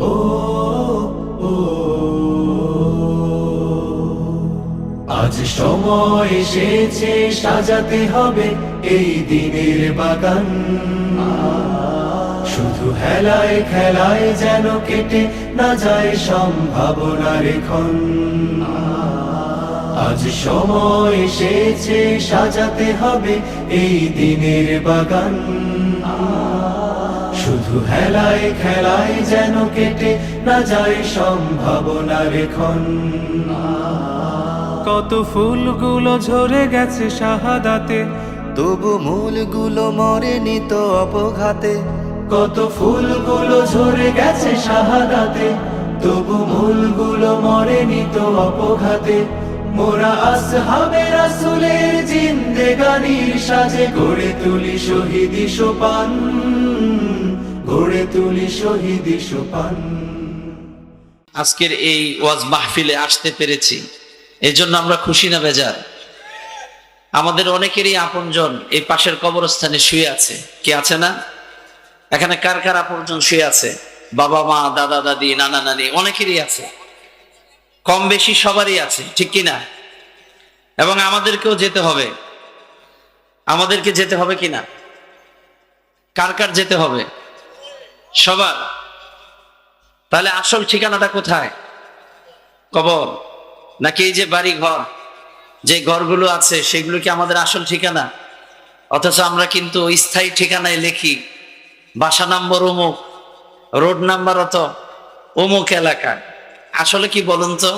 ও ও আজ সময় এসেছে সাজাতে হবে এই দিনের বাগান। শুধু হেলায় খেলায় যেন কেটে না যায় সম্ভাবনার ক্ষণ। আজ সময় এসেছে সাজাতে হবে এই দিনের বাগান। শুধু হেলায় খেলায় যেন কেটে না যায় সম্ভাবনার ক্ষণ। কত ফুলগুলো ঝরে গেছে শাহাদাতে, তবু মূলগুলো মরেনি তো অপঘাতে। কত ফুলগুলো ঝরে গেছে শাহাদাতে, তবু মূলগুলো মরেনি তো অপঘাতে। মোরা আসহাবে রাসূলের জিন্দেগানির সাজে গড়ে তুলি শহীদি সোপান, গড়ে তুলি শহীদি সোপান। আজকের এই ওয়াজ মাহফিলে আসতে পেরেছি, এই জন্য আমরা খুশি না বেজার? আমাদের অনেকেরই আপনজন এই পাশের কবরস্থানে শুয়ে আছে, কে আছে না? এখানে কার কার আপনজন শুয়ে আছে? বাবা মা, দাদা দাদি, নানা নানি, অনেকেরই আছে, কম বেশি সবারই আছে, ঠিক কিনা? এবং আমাদেরকেও যেতে হবে, আমাদেরকে যেতে হবে কিনা? কার কার যেতে হবে? সবার। তাহলে আসল ঠিকানাটা কোথায়? কবর? নাকি এই যে বাড়ি ঘর, যে ঘরগুলো আছে সেগুলো কি আমাদের আসল ঠিকানা? অথচ আমরা কিন্তু স্থায়ী ঠিকানায় লিখি বাসা নাম্বার অমুক, রোড নাম্বার অত, অমুক এলাকা। আসলে কি বলুন তো,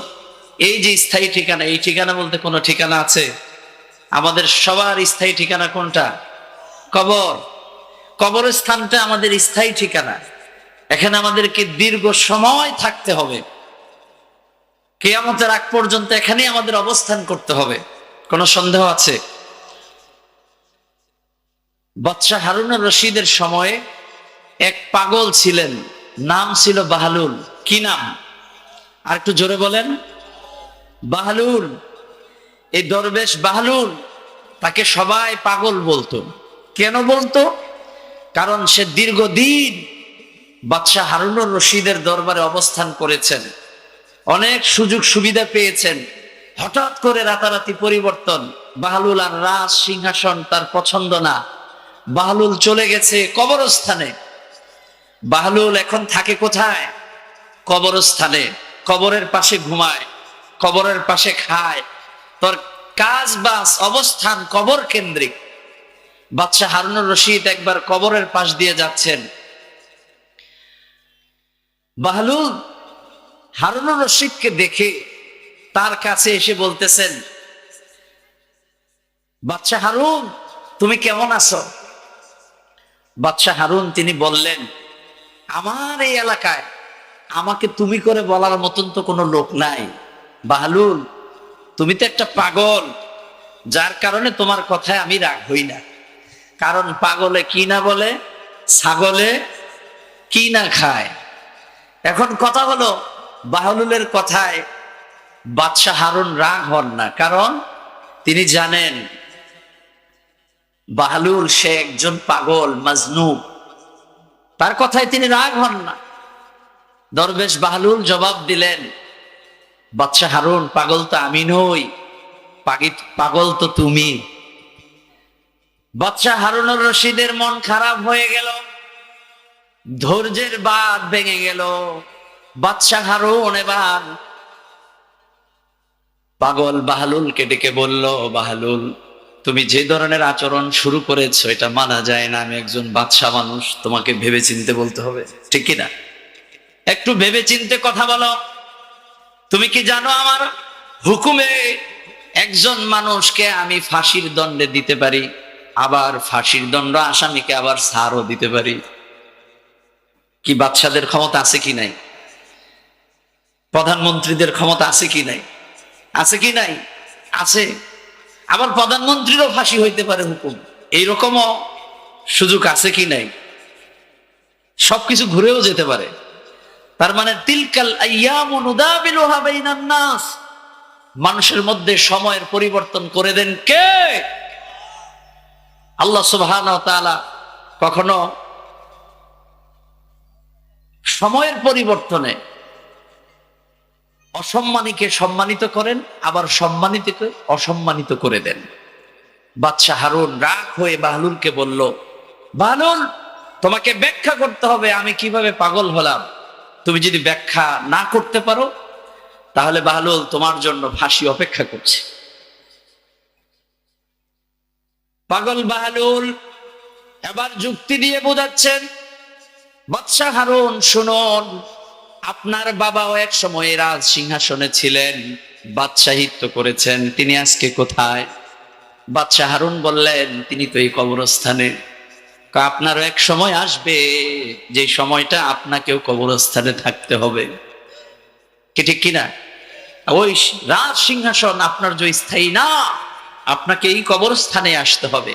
এই যে স্থায়ী ঠিকানা, এই ঠিকানা বলতে কোনো ঠিকানা আছে? আমাদের সবার স্থায়ী ঠিকানা কোনটা? কবর। কবরস্থানটা আমাদের স্থায়ী ঠিকানা। এখানে আমাদেরকে দীর্ঘ সময় থাকতে হবে, কিয়ামতের আগ পর্যন্ত এখানেই আমাদের অবস্থান করতে হবে। কোনো সন্দেহ আছে? বাদশাহ হারুনুর রশিদের সময়ে এক পাগল ছিলেন, নাম ছিল বাহলুল। কি নাম? আর একটু জোরে বলেন। বাহলুল। এই দরবেশ বাহলুল, তাকে সবাই পাগল বলতো। কেন বলতো? কারণ সে দীর্ঘদিন বাদশাহ হারুনুর রশিদের দরবারে অবস্থান করেছেন, অনেক সুযোগ সুবিধা পেয়েছেন। হঠাৎ করে রাতারাতি পরিবর্তন। বাহলুল আর রাজ সিংহাসন তার পছন্দ না। বাহলুল চলে গেছে কবরস্থানে। বাহলুল এখন থাকে কোথায়? কবরস্থানে। কবরের পাশে ঘুমায়, কবরের পাশে খায়, তোর কাজ বাস অবস্থান কবর কেন্দ্রিক। বাদশাহ হারুনুর রশিদ একবার কবরের পাশ দিয়ে যাচ্ছেন। বাহলুল হারুনুর রশিদকে দেখে তার কাছে এসে বলতেছেন, বাদশাহ হারুন, তুমি কেমন আছো? বাদশাহ হারুন তিনি বললেন, আমার এই এলাকায় আমাকে তুমি করে বলার মতন তো কোনো লোক নাই। বাহলুল, তুমি তো একটা পাগল, যার কারণে তোমার কথায় আমি রাগ হই না। কারণ পাগলে কি না বলে, ছাগলে কি না খায়। এখন কথা হলো, বাহলুলের কথায় বাদশাহ হারুন রাগ হন না, কারণ তিনি জানেন বাহলুল সে একজন পাগল মাজনুব, তার কথায় তিনি রাগ হন না। দরবেশ বাহলুল জবাব দিলেন, বাদশাহ হারুন, পাগল তো আমি নই, পাগল তো তুমি। বাদশাহ হারুনুর রশিদের মন খারাপ হয়ে গেল, ধৈর্যের বাঁধ ভেঙে গেল। বাদশাহ হারুন এবার পাগল বাহলুলকে ডেকে বলল, বাহলুল, তুমি যে ধরনের আচরণ শুরু করেছো এটা মানা যায় না। আমি একজন বাদশাহ মানুষ, তোমাকে ভেবে চিনতে বলতে হবে, ঠিক কিনা? একটু ভেবে চিনতে কথা বলো। তুমি কি জানো আমার হুকুমে একজন মানুষকে আমি ফাঁসির দণ্ডে দিতে পারি, আবার ফাঁসির দণ্ড আসামিকে আবার ছাড়ও দিতে পারি। কি বাদশাদের ক্ষমতা আছে কি নাই? প্রধানমন্ত্রীদের ক্ষমতা আছে কি নাই? আছে কি নাই? আছে। আবার প্রধানমন্ত্রীরও ফাঁসি হইতে পারে হুকুম, এইরকমও সুযোগ আছে কি নাই? সবকিছু ঘুরেও যেতে পারে। তার মানে তিলকাল আইয়ামু নুদাবিলুহা বাইনান নাস, মানুষের মধ্যে সময়ের পরিবর্তন করে দেন কে? আল্লাহ সুবহানাহু ওয়া তাআলা কখনো সময়ের পরিবর্তনে অসম্মানীকে সম্মানিত করেন, আবার সম্মানিতকে অসম্মানিত করে দেন। বাদশাহ হারুন রাগ হয়ে বাহলুলকে বলল, বাহলুল, তোমাকে ব্যাখ্যা করতে হবে আমি কিভাবে পাগল হলাম। তুমি যদি ব্যাখ্যা না করতে পারো তাহলে বাহলুল তোমার জন্য ফাঁসি অপেক্ষা করছে। পাগল বাহলুল এবার যুক্তি দিয়ে বোঝাচ্ছেন, বাদশাহ হারুন শুনুন, আপনার বাবাও এক সময় রাজ সিংহাসনে ছিলেন, বাদশাহিত্ব করেছেন, তিনি আজকে কোথায়? বাদশাহ হারুন বললেন, তিনি তো এই কবরস্থানে। আপনারও এক সময় আসবে যে সময়টা আপনাকেও কবরস্থানে থাকতে হবে, কি ঠিক কিনা? ওই রাজ সিংহাসন আপনার যে স্থায়ী না, আপনাকে এই কবরস্থানে আসতে হবে।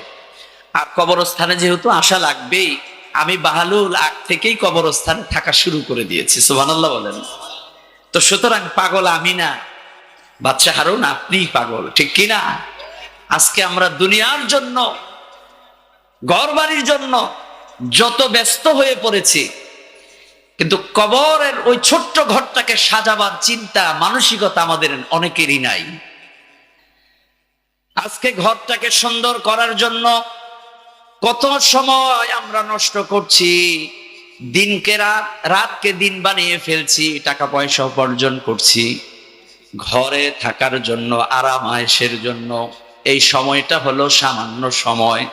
আর কবরস্থানে যেহেতু আসা লাগবেই, আমি বাহলুল আগ থেকেই কবরস্থানে থাকা শুরু করে দিয়েছি। সুবহানাল্লাহ বলেন। তো সুতরাং পাগল আমি না, বাদশাহ হারুন আপনিই পাগল, ঠিক কিনা? আজকে আমরা দুনিয়ার জন্য, ঘরবাড়ির জন্য যত ব্যস্ত হয়ে পড়েছি, কিন্তু কবরের ওই ছোট্ট ঘরটাকে সাজাবার চিন্তা মানসিকতা আমাদের অনেকেরই নাই। আজকে ঘরটাকে সুন্দর করার জন্য কত সময় আমরা নষ্ট করছি, দিনকে রাত, রাতকে দিন বানিয়ে ফেলছি, টাকা পয়সা উপার্জন করছি ঘরে থাকার জন্য, আরাম আয়েশের জন্য। এই সময়টা হলো সামান্য সময়,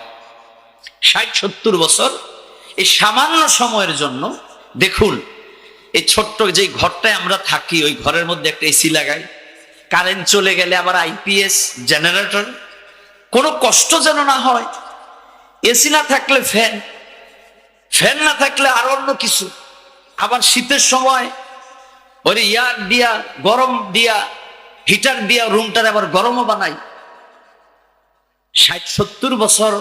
৬০-৭০ বছর। এই সামান্য সময়ের জন্য দেখুন, এই ছোট্ট যে ঘরটায় আমরা থাকি, ওই ঘরের মধ্যে একটা এসি লাগাই, কারেন্ট চলে গেলে আবার আইপিএস জেনারেটর, কোনো কষ্ট যেন না হয়। এসি না থাকলে ফ্যান, ফ্যান না থাকলে আর অন্য কিছু। আবার শীতের সময় ওই ইয়ার দিয়া, গরম দিয়া, হিটার দিয়া রুমটার আবার গরমও বানাই। ৬০-৭০ বছর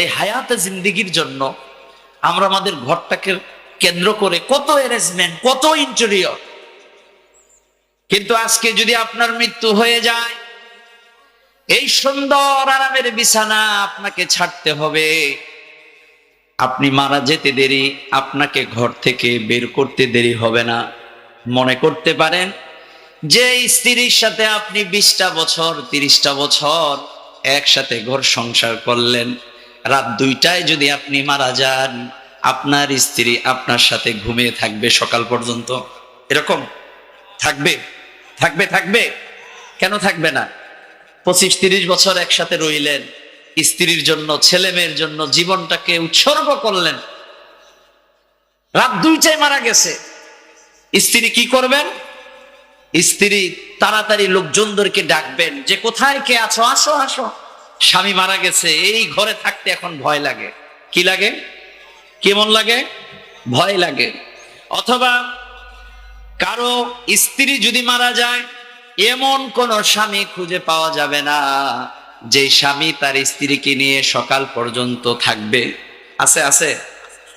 এই হায়াতে জিন্দিগির জন্য আমরা আমাদের ঘরটাকে কেন্দ্র করে কত অ্যারেঞ্জমেন্ট, কত ইন্টেরিয়র। কিন্তু আজকে যদি আপনার মৃত্যু হয়ে যায়, এই সুন্দর আরামের বিছানা আপনাকে ছাড়তে হবে। আপনি মারা যেতে দেরি, আপনাকে ঘর থেকে বের করতে দেরি হবে না। মনে করতে পারেন যে স্ত্রীর সাথে আপনি 20টা বছর, 30টা বছর একসাথে ঘর সংসার করলেন, রাত 2টায় যদি আপনি মারা যান, আপনার স্ত্রী আপনার সাথে ঘুমিয়ে থাকবে সকাল পর্যন্ত। এরকম থাকবে? থাকবে? থাকবে? কেন থাকবে না? 25-30 বছর একসাথে রইলেন, স্ত্রীর জন্য, ছেলে মেয়ের জন্য জীবনটাকে উৎসর্গ করলেন, রাত 2টায় মারা গেছে, স্ত্রী কি করবেন? স্ত্রী তাড়াতাড়ি লোকজনদেরকে ডাকবেন যে কোথায় কে আছো, আসো আসো, স্বামী মারা গেছে। এই ঘরে থাকতে এখন ভয় লাগে। কি লাগে? কেমন লাগে? ভয় লাগে। অথবা কারো স্ত্রী যদি মারা যায়, এমন কোন স্বামী খুঁজে পাওয়া যাবে না যে স্বামী তার স্ত্রীকে নিয়ে সকাল পর্যন্ত থাকবে। আছে? আছে?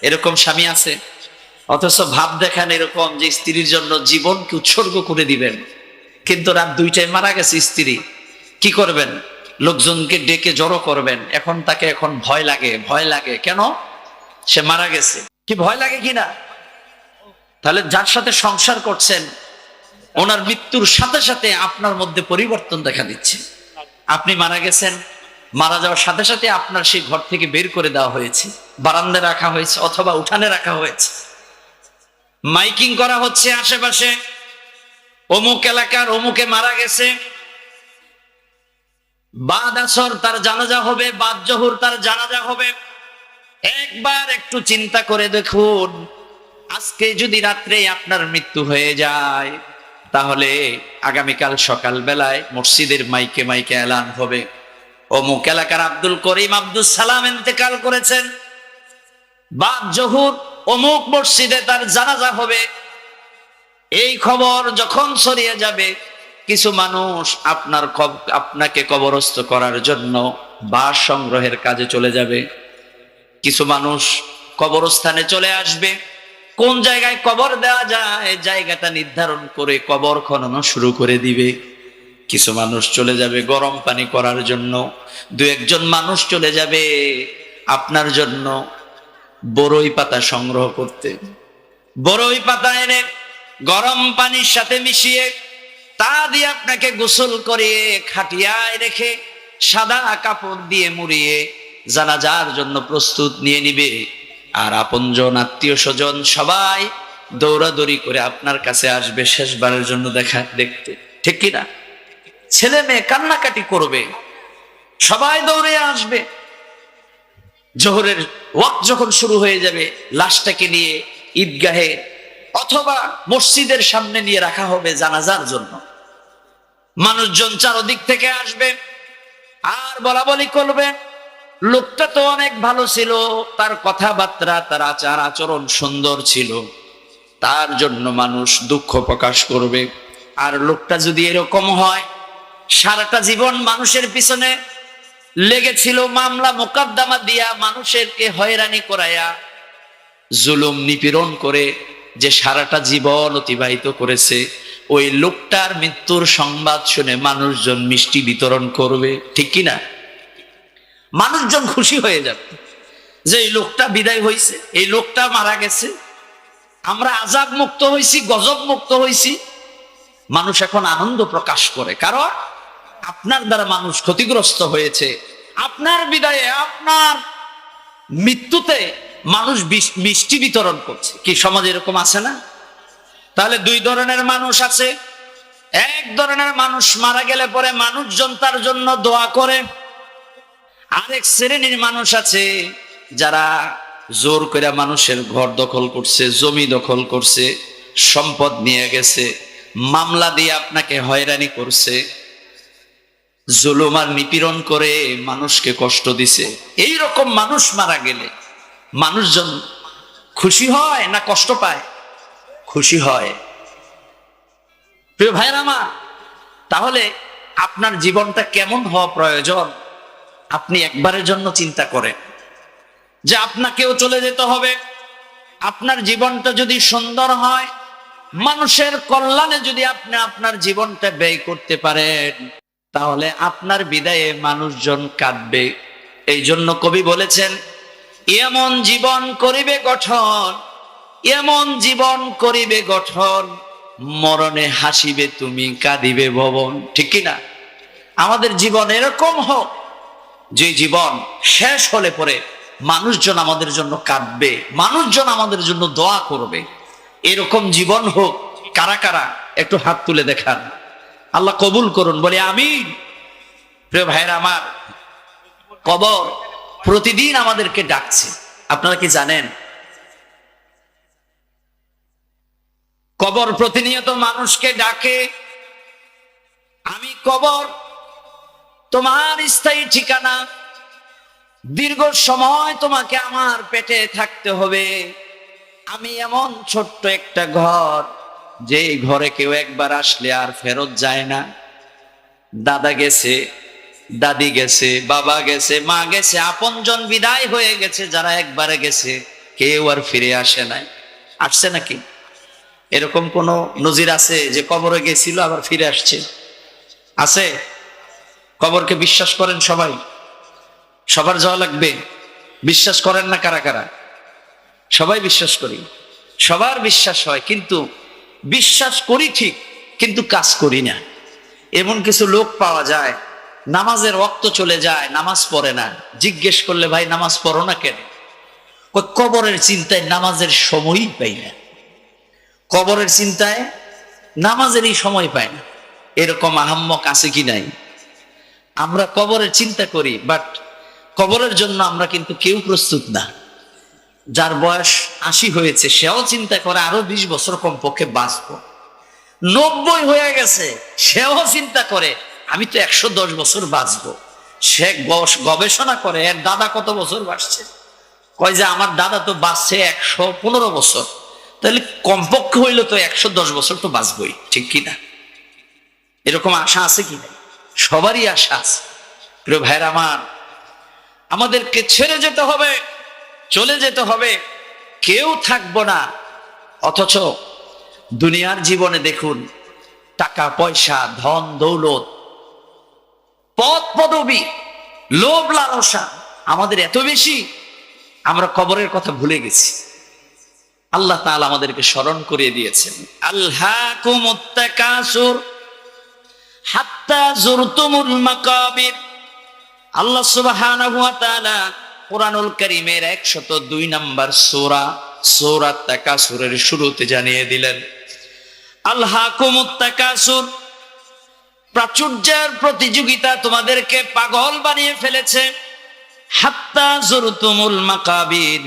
এরকম স্বামী আছে? অথচ ভাব দেখান এরকম যে স্ত্রীর জন্য জীবনকে উৎসর্গ করে দিবেন, কিন্তু রাত 2টায় মারা গেছে স্ত্রী, কি করবেন? লোকজনকে ডেকে জড়ো করবেন। এখন তাকে এখন ভয় লাগে। ভয় লাগে কেন? সে মারা গেছে। কি ভয় লাগে কিনা? তাহলে যার সাথে সংসার করছেন, ওনার মৃত্যুর সাথে সাথে আপনার মধ্যে পরিবর্তন দেখা দিচ্ছে। আপনি মারা গেছেন, মারা যাওয়ার সাথে সাথে আপনার সেই ঘর থেকে বের করে দেওয়া হয়েছে, বারান্দায় রাখা হয়েছে অথবা উঠানে রাখা হয়েছে। মাইকিং করা হচ্ছে আশেপাশে, অমুক এলাকার অমুকে মারা গেছে, বাদ আসর তার জানাজা হবে, বাদ জোহর তার জানাজা হবে। একবার একটু চিন্তা করে দেখুন, আজকে যদি রাত্রে আপনার মৃত্যু হয়ে যায়, তাহলে আগামীকাল সকাল বেলায় মসজিদের মাইকে মাইকে এলান হবে, অমুক এলাকার আব্দুল করিম আব্দুল সালাম ইন্তেকাল করেছেন, বাদ জোহর অমুক মসজিদে তার জানাজা হবে। এই খবর যখন ছড়িয়ে যাবে, কিছু মানুষ আপনাকে কবরস্থ করার জন্য বাস সংগ্রহের কাজে চলে যাবে। কিছু মানুষ কবরস্থানে চলে আসবে, কোন জায়গায় কবর দেওয়া যায় জায়গাটা নির্ধারণ করে কবর খনন শুরু করে দিবে। কিছু মানুষ চলে যাবে গরম পানি করার জন্য, 2-1 মানুষ চলে যাবে আপনার জন্য বড়ই পাতা সংগ্রহ করতে। বড়ই পাতা এনে গরম পানির সাথে মিশিয়ে তা দিয়ে আপনাকে গোসল করিয়ে খাটিয়ায় রেখে সাদা কাপড় দিয়ে মুড়িয়ে জানাজার জন্য প্রস্তুত নিয়ে নিবে। আর আপনজন আত্মীয় স্বজন সবাই দৌড়াদৌড়ি করে আপনার কাছে আসবে শেষবারের জন্য দেখতে, ঠিক কিনা? ছেলে মেয়ে কান্নাকাটি করবে, সবাই দৌড়ে আসবে। জোহরের ওয়াক্ত যখন শুরু হয়ে যাবে, লাশটাকে নিয়ে ঈদগাহে অথবা মসজিদের সামনে নিয়ে রাখা হবে জানাজার জন্য। মানুষজন চারদিক থেকে আসবে আর বলা বলি করবে, লোকটা তো অনেক ভালো ছিল, তার কথাবার্তা তার আচার আচরণ সুন্দর ছিল, তার জন্য মানুষ দুঃখ প্রকাশ করবে। আর লোকটা যদি এরকম হয়, সারাটা জীবন মানুষের পিছনে লেগেছিল, মামলা মোকদ্দমা দিয়া মানুষেরকে হয়রানি করায়া জুলুম নিপীড়ন করে যে সারাটা জীবন অতিবাহিত করেছে, ওই লোকটার মৃত্যুর সংবাদ শুনে মানুষজন মিষ্টি বিতরণ করবে, ঠিক কিনা? মানুষজন খুশি হয়ে যাবে যে এই লোকটা বিদায় হয়েছে, এই লোকটা মারা গেছে, আমরা আযাব মুক্ত হয়েছি, গজব মুক্ত হয়েছি। মানুষ এখন আনন্দ প্রকাশ করে, কারণ আপনার দ্বারা মানুষ ক্ষতিগ্রস্ত হয়েছে। আপনার বিদায়ে, আপনার মৃত্যুতে মানুষ মিষ্টি বিতরণ করছে। কি সমাজ এরকম আছে না? তাহলে দুই ধরনের মানুষ আছে। এক ধরনের মানুষ মারা গেলে পরে মানুষজন তার জন্য দোয়া করে। আরেক শ্রেণীর মানুষ আছে যারা জোর করে মানুষের ঘর দখল করছে, জমি দখল করছে, সম্পদ নিয়ে গেছে, মামলা দিয়ে আপনাকে হয়রানি করছে, জুলুম আর নিপীড়ন করে মানুষকে কষ্ট দিছে। এই রকম মানুষ মারা গেলে মানুষজন খুশি হয় না কষ্ট পায়? খুশি হয়। প্রিয় ভাইরা আমার, তাহলে আপনার জীবনটা কেমন হওয়া প্রয়োজন আপনি একবারের জন্য চিন্তা করেন যে আপনাকেও চলে যেতে হবে। আপনার জীবনটা যদি সুন্দর হয়, মানুষের কল্যাণে যদি আপনি আপনার জীবনটা ব্যয় করতে পারেন, তাহলে আপনার বিদায়ে মানুষজন কাঁদবে। এই জন্য কবি বলেছেন, এমন জীবন করিবে গঠন, এমন জীবন করিবে গঠন, মরণে হাসিবে তুমি কাঁদিবে ভবন, ঠিক কিনা? আমাদের জীবন এরকম হোক যে জীবন শেষ হলে পরে মানুষজন আমাদের জন্য কাঁদবে, মানুষজন আমাদের জন্য দোয়া করবে। এরকম জীবন হোক। কারা কারা একটু হাত তুলে দেখান, আল্লাহ কবুল করুন, বলে আমিন। প্রিয় ভাইরা আমার, কবর প্রতিদিন আমাদেরকে ডাকছে। আপনারা কি জানেন কবর প্রতিনিয়ত মানুষকে ডাকে? আমি কবর তোমার স্থায়ী ঠিকানা, দীর্ঘ সময় তোমাকে আমার পেটে থাকতে হবে। আমি এমন ছোট্ট একটা ঘর, যে ঘরে কেউ একবার আসলে আর ফেরত যায় না। দাদা গেছে, দাদি গেছে, বাবা গেছে, মা গেছে, আপনজন বিদায় হয়ে গেছে, যারা একবারে গেছে কেউ আর ফিরে আসে নাই। আসছে নাকি? এরকম কোন নজির আছে যে কবরে গেছিল আবার ফিরে আসছে? আছে? কবরকে বিশ্বাস করেন সবাই? সবার যাওয়া লাগবে? বিশ্বাস করেন না কারা কারা? সবাই বিশ্বাস করি, সবার বিশ্বাস হয়, কিন্তু বিশ্বাস করি ঠিক, কিন্তু কাজ করি না। এমন কিছু লোক পাওয়া যায়, নামাজের ওয়াক্ত চলে যায়, নামাজ পড়ে না। জিজ্ঞেস করলে, ভাই নামাজ পড়ো না কেন? কবরের চিন্তায় নামাজের সময়ই পাই না। কবরের চিন্তায় নামাজেরই সময় পায় না। এরকম আহাম্মক আছে কি নাই? আমরা কবরের চিন্তা করি, বাট কবরের জন্য আমরা কিন্তু কেউ প্রস্তুত না। যার বয়স 80 হয়েছে সেও চিন্তা করে আরো 20 বছর কমপক্ষে বাঁচবো। 90 হয়ে গেছে সেও চিন্তা করে আমি তো 110 বছর বাঁচবো। সে গবেষণা করে এর দাদা কত বছর বাঁচছে, কয় যে আমার দাদা তো বাঁচছে 115 বছর, তাহলে কমপক্ষে হইলো তো 110 বছর তো বাঁচবই, ঠিক কিনা? এরকম আশা আছে কি না? সবারই আশা আছে। প্রিয় ভাইরা আমার, আমাদেরকে ছেড়ে যেতে হবে, চলে যেতে হবে, কেউ থাকবো না। অথচ দুনিয়ার জীবনে দেখুন, টাকা পয়সা, ধন দৌলত, পদ পদবী, লোভ লালসা আমাদের এত বেশি, আমরা কবরের কথা ভুলে গেছি। আল্লাহ তাআলা আমাদেরকে স্মরণ করিয়ে দিয়েছেন, আলহাকুমুত তাকাসুর হাত্তা যুরতুমুল মাকাবির। আল্লাহ সুবহানাহু ওয়া তাআলা কুরআনুল কারীমের 102 নম্বর সূরা সূরা তাকাসুরের শুরুতে জানিয়ে দিলেন, আলহাকুমুত তাকাসুর, প্রাচুর্যের প্রতিযোগিতা তোমাদেরকে পাগল বানিয়ে ফেলেছে। হাত্তা যুরতুমুল মাকাবির,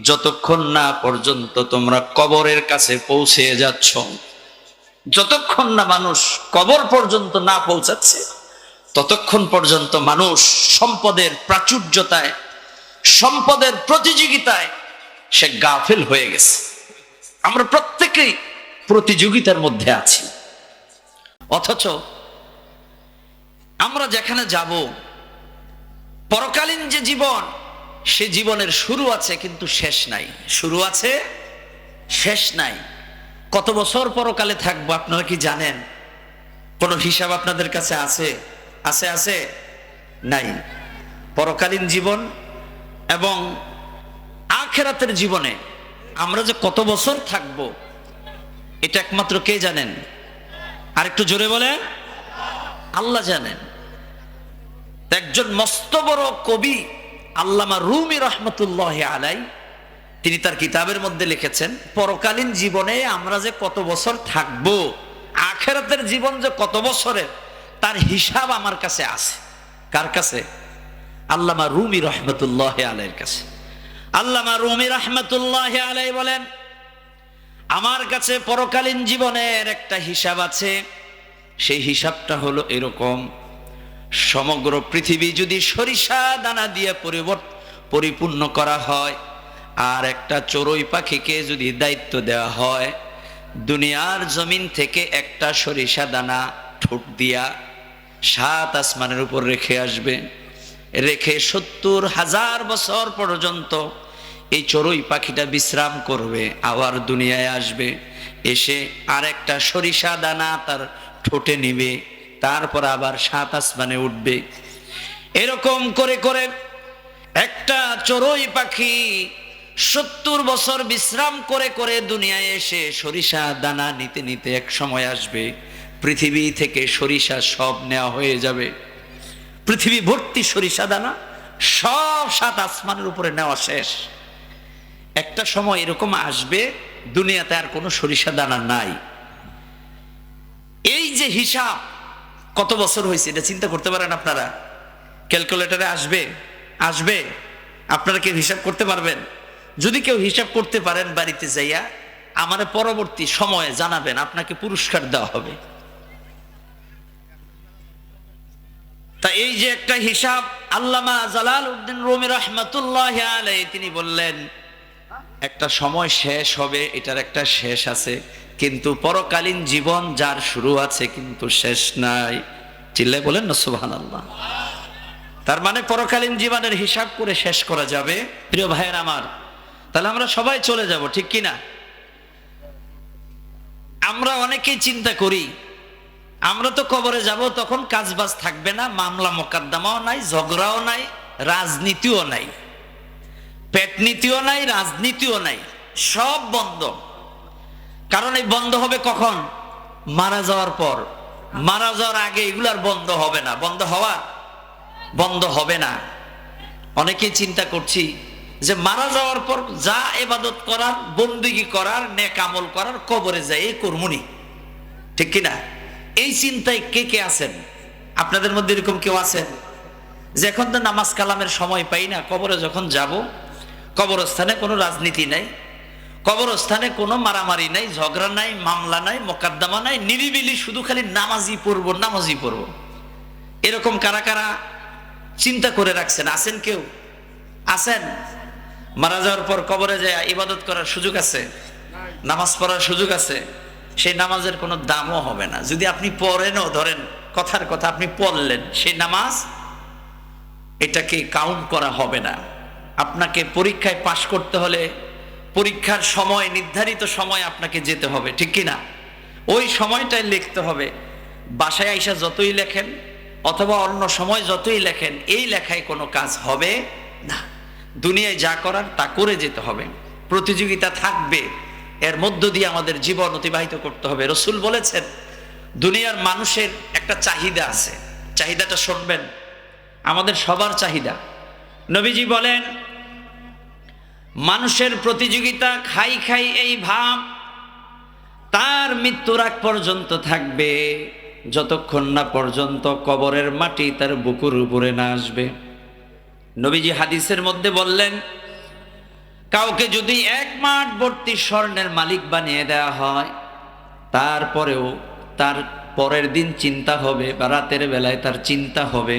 যতক্ষণ না পর্যন্ত তোমরা কবরের কাছে পৌঁছে যাচ্ছ, যতক্ষণ না মানুষ কবর পর্যন্ত না পৌঁছাচ্ছে ততক্ষণ পর্যন্ত মানুষ সম্পদের প্রাচুর্যতায়, সম্পদের প্রতিযোগিতায় সে গাফিল হয়ে গেছে। আমরা প্রত্যেকেই প্রতিযোগিতার মধ্যে আছি, অথচ আমরা যেখানে যাব, পরকালীন যে জীবন, সে জীবনের শুরু আছে কিন্তু শেষ নাই। শুরু আছে, শেষ নাই। কত বছর পরকালে থাকবো আপনারা কি জানেন? কোনো হিসাব আপনাদের কাছে আছে? আছে আছে নাই? পরকালীন জীবন এবং আখিরাতের জীবনে আমরা যে কত বছর থাকব, এটা একমাত্র কে জানেন? আর একটু জোরে বলেন, আল্লাহ জানেন। একজন মস্ত বড় কবি আল্লামা রুমি রহমতুল্লাহ আলাই, তিনি তার কিতাবের মধ্যে লিখেছেন, পরকালীন জীবনে আমরা যে কত বছর থাকব, আখিরাতের জীবন যে কত বছরের, তার হিসাব আমার কাছে আছে। কার কাছে? আল্লামা রুমি রহমতুল্লাহ আলাইয়ের কাছে। আল্লামা রুমি রহমতুল্লাহ আলাই বলেন, আমার কাছে পরকালীন জীবনের একটা হিসাব আছে। সেই হিসাবটা হলো এরকম, সমগ্র পৃথিবী যদি সরিষা দানা দিয়ে পরিপূর্ণ করা হয়, আর একটা চড়ুই পাখিকে যদি দায়িত্ব দেওয়া হয় দুনিয়ার জমিন থেকে একটা সরিষা দানা ঠোঁট দিয়া 7 আসমানের উপর রেখে আসবে, রেখে 70,000 বছর পর্যন্ত এই চড়ুই পাখিটা বিশ্রাম করবে, আবার দুনিয়ায় আসবে, এসে আর একটা সরিষা দানা তার ঠোঁটে নিবে, তারপর আবার 7 আসমানে উঠবে। এরকম করে করে একটা চড়ুই পাখি 70 বছর বিশ্রাম করে করে দুনিয়ায় এসে সরিষা দানা নিতে নিতে এক সময় আসবে, পৃথিবী থেকে সরিষা সব নেওয়া হয়ে যাবে। পৃথিবী ভর্তি সরিষা দানা সব 7 আসমানের উপরে নেওয়া শেষ। একটা সময় এরকম আসবে দুনিয়াতে আর কোনো সরিষা দানা নাই। এই যে হিসাব কত বছর হয়েছে এটা চিন্তা করতে পারেন আপনারা? ক্যালকুলেটরে আসবে, আসবে, আপনারা কেউ হিসাব করতে পারবেন? যদি কেউ হিসাব করতে পারেন বাড়িতে যাইয়া আমাদের পরবর্তী সময়ে জানাবেন, আপনাকে পুরস্কার দেওয়া হবে। তা এই যে একটা হিসাব, আল্লামা জালালউদ্দিন রুমি রাহমাতুল্লাহি আলাইহি তিনি বললেন, একটা সময় শেষ হবে, এটার একটা শেষ আছে, কিন্তু পরকালীন জীবন যার শুরু আছে কিন্তু শেষ নাই। চিল্লায় বলেন না সুবহানাল্লাহ। তার মানে পরকালীন জীবনের হিসাব করে শেষ করা যাবে। প্রিয় ভাইয়ের আমার, তাহলে আমরা সবাই চলে যাব, ঠিক কিনা? আমরা অনেকেই চিন্তা করি আমরা তো কবরে যাব, তখন কাজবাজ থাকবে না, মামলা মোকদ্দমাও নাই, ঝগড়াও নাই, রাজনীতিও নাই, পেটনীতিও নাই, রাজনীতিও নাই, সব বন্ধ। কারণ এই বন্ধ হবে কখন? মারা যাওয়ার পর। মারা যাওয়ার আগে এগুলার বন্ধ হবে না, বন্ধ হবে না। অনেকেই চিন্তা করছি যে মারা যাওয়ার পর যা ইবাদত করার, বন্দেগী করার, নেক আমল করার কবরে যাই এই কর্মনি, ঠিক কিনা? এই চিন্তায় কে কে আছেন? আপনাদের মধ্যে এরকম কেউ আছেন যে এখন তো নামাজ কালামের সময় পাই না, কবরে যখন যাব, কবরস্থানে কোনো রাজনীতি নাই, কবরস্থানে কোনো মারামারি নাই, ঝগড়া নাই, মামলা নাই, মোকদ্দমা নাই, নিরিবিলি শুধু খালি নামাজই পড়বো, নামাজই পড়বো। এরকম কারা কারা চিন্তা করে রাখছেন? আছেন কেউ? আছেন? মারা যাওয়ার পর কবরে যায় ইবাদত করার সুযোগ আছে, নামাজ পড়ার সুযোগ আছে, সেই নামাজের কোনো দামও হবে না। যদি আপনি পড়েনও, ধরেন কথার কথা আপনি পড়লেন, সেই নামাজ এটাকে কাউন্ট করা হবে না। আপনাকে পরীক্ষায় পাশ করতে হলে পরীক্ষার সময়, নির্ধারিত সময় আপনাকে যেতে হবে, ঠিক কিনা? ওই সময়টাই লিখতে হবে। বাসায় আইসা যতই লেখেন অথবা অন্য সময় যতই লেখেন, এই লেখায় কোনো কাজ হবে না। দুনিয়ায় যা করার তা করে যেতে হবে। প্রতিযোগিতা থাকবে, এর মধ্য দিয়ে আমাদের জীবন অতিবাহিত করতে হবে। রসূল বলেছেন দুনিয়ার মানুষের একটা চাহিদা আছে, চাহিদাটা শুনবেন, আমাদের সবার চাহিদা। নবীজি বলেন মানুষের প্রতিযোগিতা খাই খাই এই ভাব তার মৃত্যুর আগ পর্যন্ত থাকবে, যতক্ষণ না পর্যন্ত কবরের মাটি তার বুকুর উপরে না আসবে। নবীজি হাদিসের মধ্যে বললেন কাউকে যদি 1 মাঠ ভর্তি স্বর্ণের মালিক বানিয়ে দেওয়া হয়, তারপরেও তার পরের দিন চিন্তা হবে বা রাতের বেলায় তার চিন্তা হবে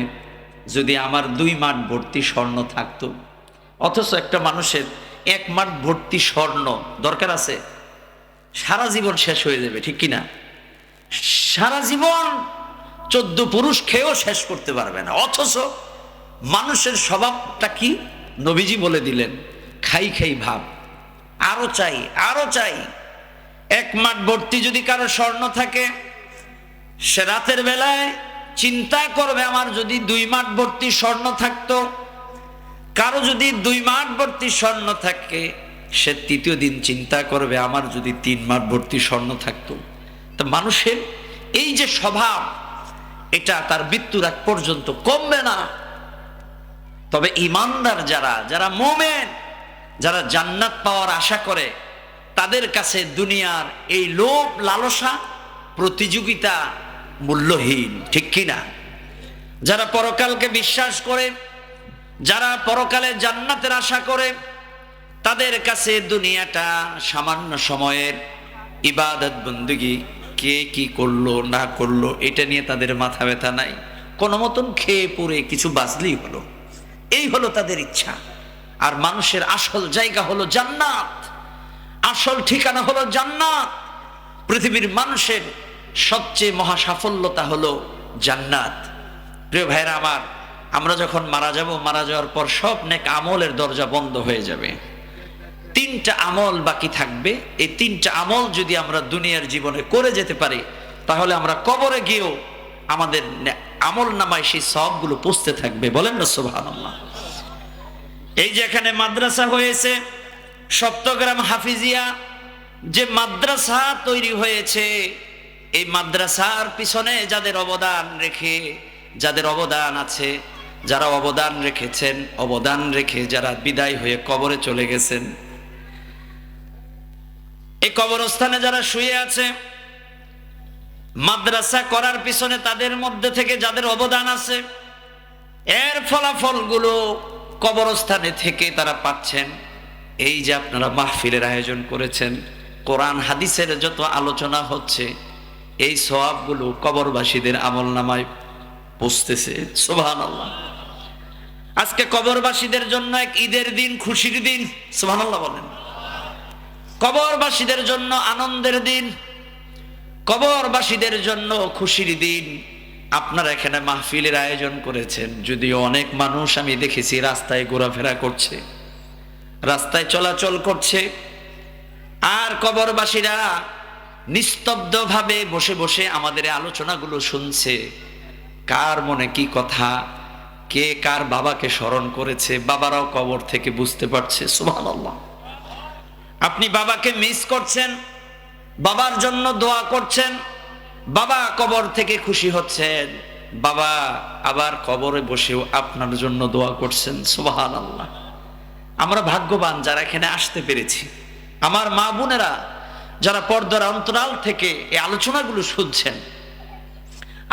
যদি আমার 2 মাঠ ভর্তি স্বর্ণ থাকতো। অথচ একটা মানুষের 1 মাঠ ভর্তি স্বর্ণ দরকার আছে, সারা জীবন শেষ হয়ে যাবে, ঠিক কিনা? সারা জীবন 14 পুরুষ খেয়েও শেষ করতে পারবে না। অথচ মানুষের স্বভাবটা কি? নবীজি বলে দিলেন খাই খাই ভাব, আরো চাই আরো চাই। 1 মাঠ ভর্তি যদি কারো স্বর্ণ থাকে, সে রাতের বেলায় চিন্তা করবে আমার যদি 2 মাঠ ভর্তি স্বর্ণ থাকতো। কারো যদি 2 মাঠ ভর্তি স্বর্ণ থাকে, সে তৃতীয় দিন চিন্তা করবে আমার যদি 3 মাঠ ভর্তি স্বর্ণ থাকতো। তো মানুষের এই যে স্বভাব, এটা তার মৃত্যুর আগ পর্যন্ত কমবে না। তবে ঈমানদার যারা, যারা মুমিন, যারা জান্নাত পাওয়ার আশা করে, তাদের কাছে দুনিয়ার এই লোভ লালসা প্রতিযোগিতা মূল্যহীন, ঠিক কিনা? যারা পরকালকে বিশ্বাস করে, যারা পরকালে জান্নাতের আশা করে, তাদের কাছে দুনিয়াটা সামান্য সময়ের ইবাদত বন্দেগী, কে কি করলো না করলো এটা নিয়ে তাদের মাথা ব্যথা নাই। কোনো মতন খেয়ে পরে কিছু বাঁচলেই হলো, এই হলো তাদের ইচ্ছা। আর মানুষের আসল জায়গা হলো জান্নাত, আসল ঠিকানা হলো জান্নাত। পৃথিবীর মানুষের সবচেয়ে মহা সাফল্যতা হলো জান্নাত। প্রিয় ভাইরা আমার, আমরা যখন মারা যাব, মারা যাওয়ার পর সব নেক আমলের দরজা বন্ধ হয়ে যাবে। 3টা আমল বাকি থাকবে। এই 3টা আমল যদি আমরা দুনিয়ার জীবনে করে যেতে পারি, তাহলে আমরা কবরে গিয়েও আমাদের আমল নামায় সেই সবগুলো পৌঁছতে থাকবে। বলেন না সুবহানাল্লাহ। এই যে এখানে মাদ্রাসা হয়েছে, সপ্তগ্রাম হাফিজিয়া যে মাদ্রাসা তৈরি হয়েছে, এই মাদ্রাসার পিছনে যাদের অবদান রেখে, যাদের অবদান আছে, যারা অবদান রেখেছেন, অবদান রেখে যারা বিদায় হয়ে কবরে চলে গেছেন, এই কবরস্থানে যারা শুয়ে আছে, মাদ্রাসা করার পিছনে তাদের মধ্যে থেকে যাদের অবদান আছে, এর ফলাফলগুলো কবরস্থানে থেকে তারা পাচ্ছেন। এই যে আপনারা মাহফিলের আয়োজন করেছেন, কোরআন হাদিসের যত আলোচনা হচ্ছে, এই সওয়াবগুলো কবরবাসীদের আমলনামায় পৌঁছতেছে। সুবহানাল্লাহ। আজকে কবরবাসীদের জন্য এক ঈদের দিন, খুশির দিন। সুবহানাল্লাহ বলেন। কবরবাসীদের জন্য আনন্দের দিন, কবরবাসীদের জন্য খুশির দিন। আপনারা এখানে মাহফিলের আয়োজন করেছেন, যদিও অনেক মানুষ আমি দেখেছি রাস্তায় ঘোরাফেরা করছে, রাস্তায় চলাচল করছে, আর কবরবাসীরা নিস্তব্ধভাবে বসে বসে আমাদের আলোচনাগুলো শুনছে। কার মনে কি কথা, কে কার বাবাকে স্মরণ করেছে, বাবারাও কবর থেকে বুঝতে পারছে। সুবহানাল্লাহ। আপনি বাবাকে মিস করছেন, বাবার জন্য দোয়া করছেন, বাবা কবর থেকে খুশি হচ্ছেন, বাবা আবার কবরে বসেও আপনার জন্য দোয়া করছেন। সুবহানাল্লাহ। আমরা ভাগ্যবান যারা এখানে আসতে পেরেছি। আমার মা বোনেরা যারা পর্দার অন্তরাল থেকে এই আলোচনাগুলো শুনছেন,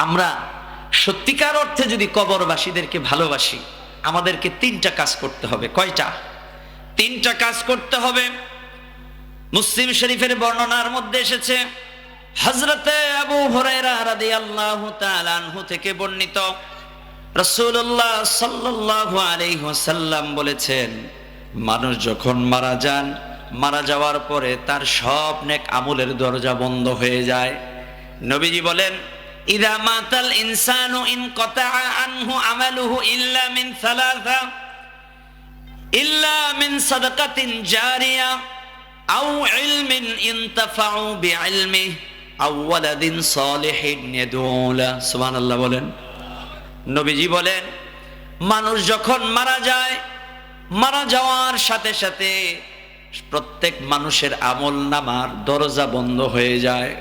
আমরা সত্যিকার অর্থে যদি কবরবাসীদেরকে ভালোবাসি, আমাদেরকে 3টা কাজ করতে হবে। কয়টা? 3টা কাজ করতে হবে। মুসলিম শরীফের বর্ণনার মধ্যে এসেছে, হযরতে আবু হুরায়রা রাদিয়াল্লাহু তাআলা আনহু থেকে বর্ণিত, রাসূলুল্লাহ সাল্লাল্লাহু আলাইহি ওয়াসাল্লাম বলেছেন, মানুষ যখন মারা যান, মারা যাওয়ার পরে তার সব নেক আমলের দরজা বন্ধ হয়ে যায়। নবীজি বলেন, ইযা মাতাল ইনসানু ইনকাতাআ আনহু আমালুহু ইল্লা মিন সালাসা, ইল্লা মিন সাদাকাতিন জারিয়া আও ইলমিন ইনতাফাউ বিইলমিহি আও ওয়ালাদিন সালিহিন ইয়াদউলা। সুবহানাল্লাহ বলেন। নবীজি বলেন, মানুষ যখন মারা যায়, মারা যাওয়ার সাথে সাথে প্রত্যেক মানুষের আমল নামার দরজা বন্ধ হয়ে যায়।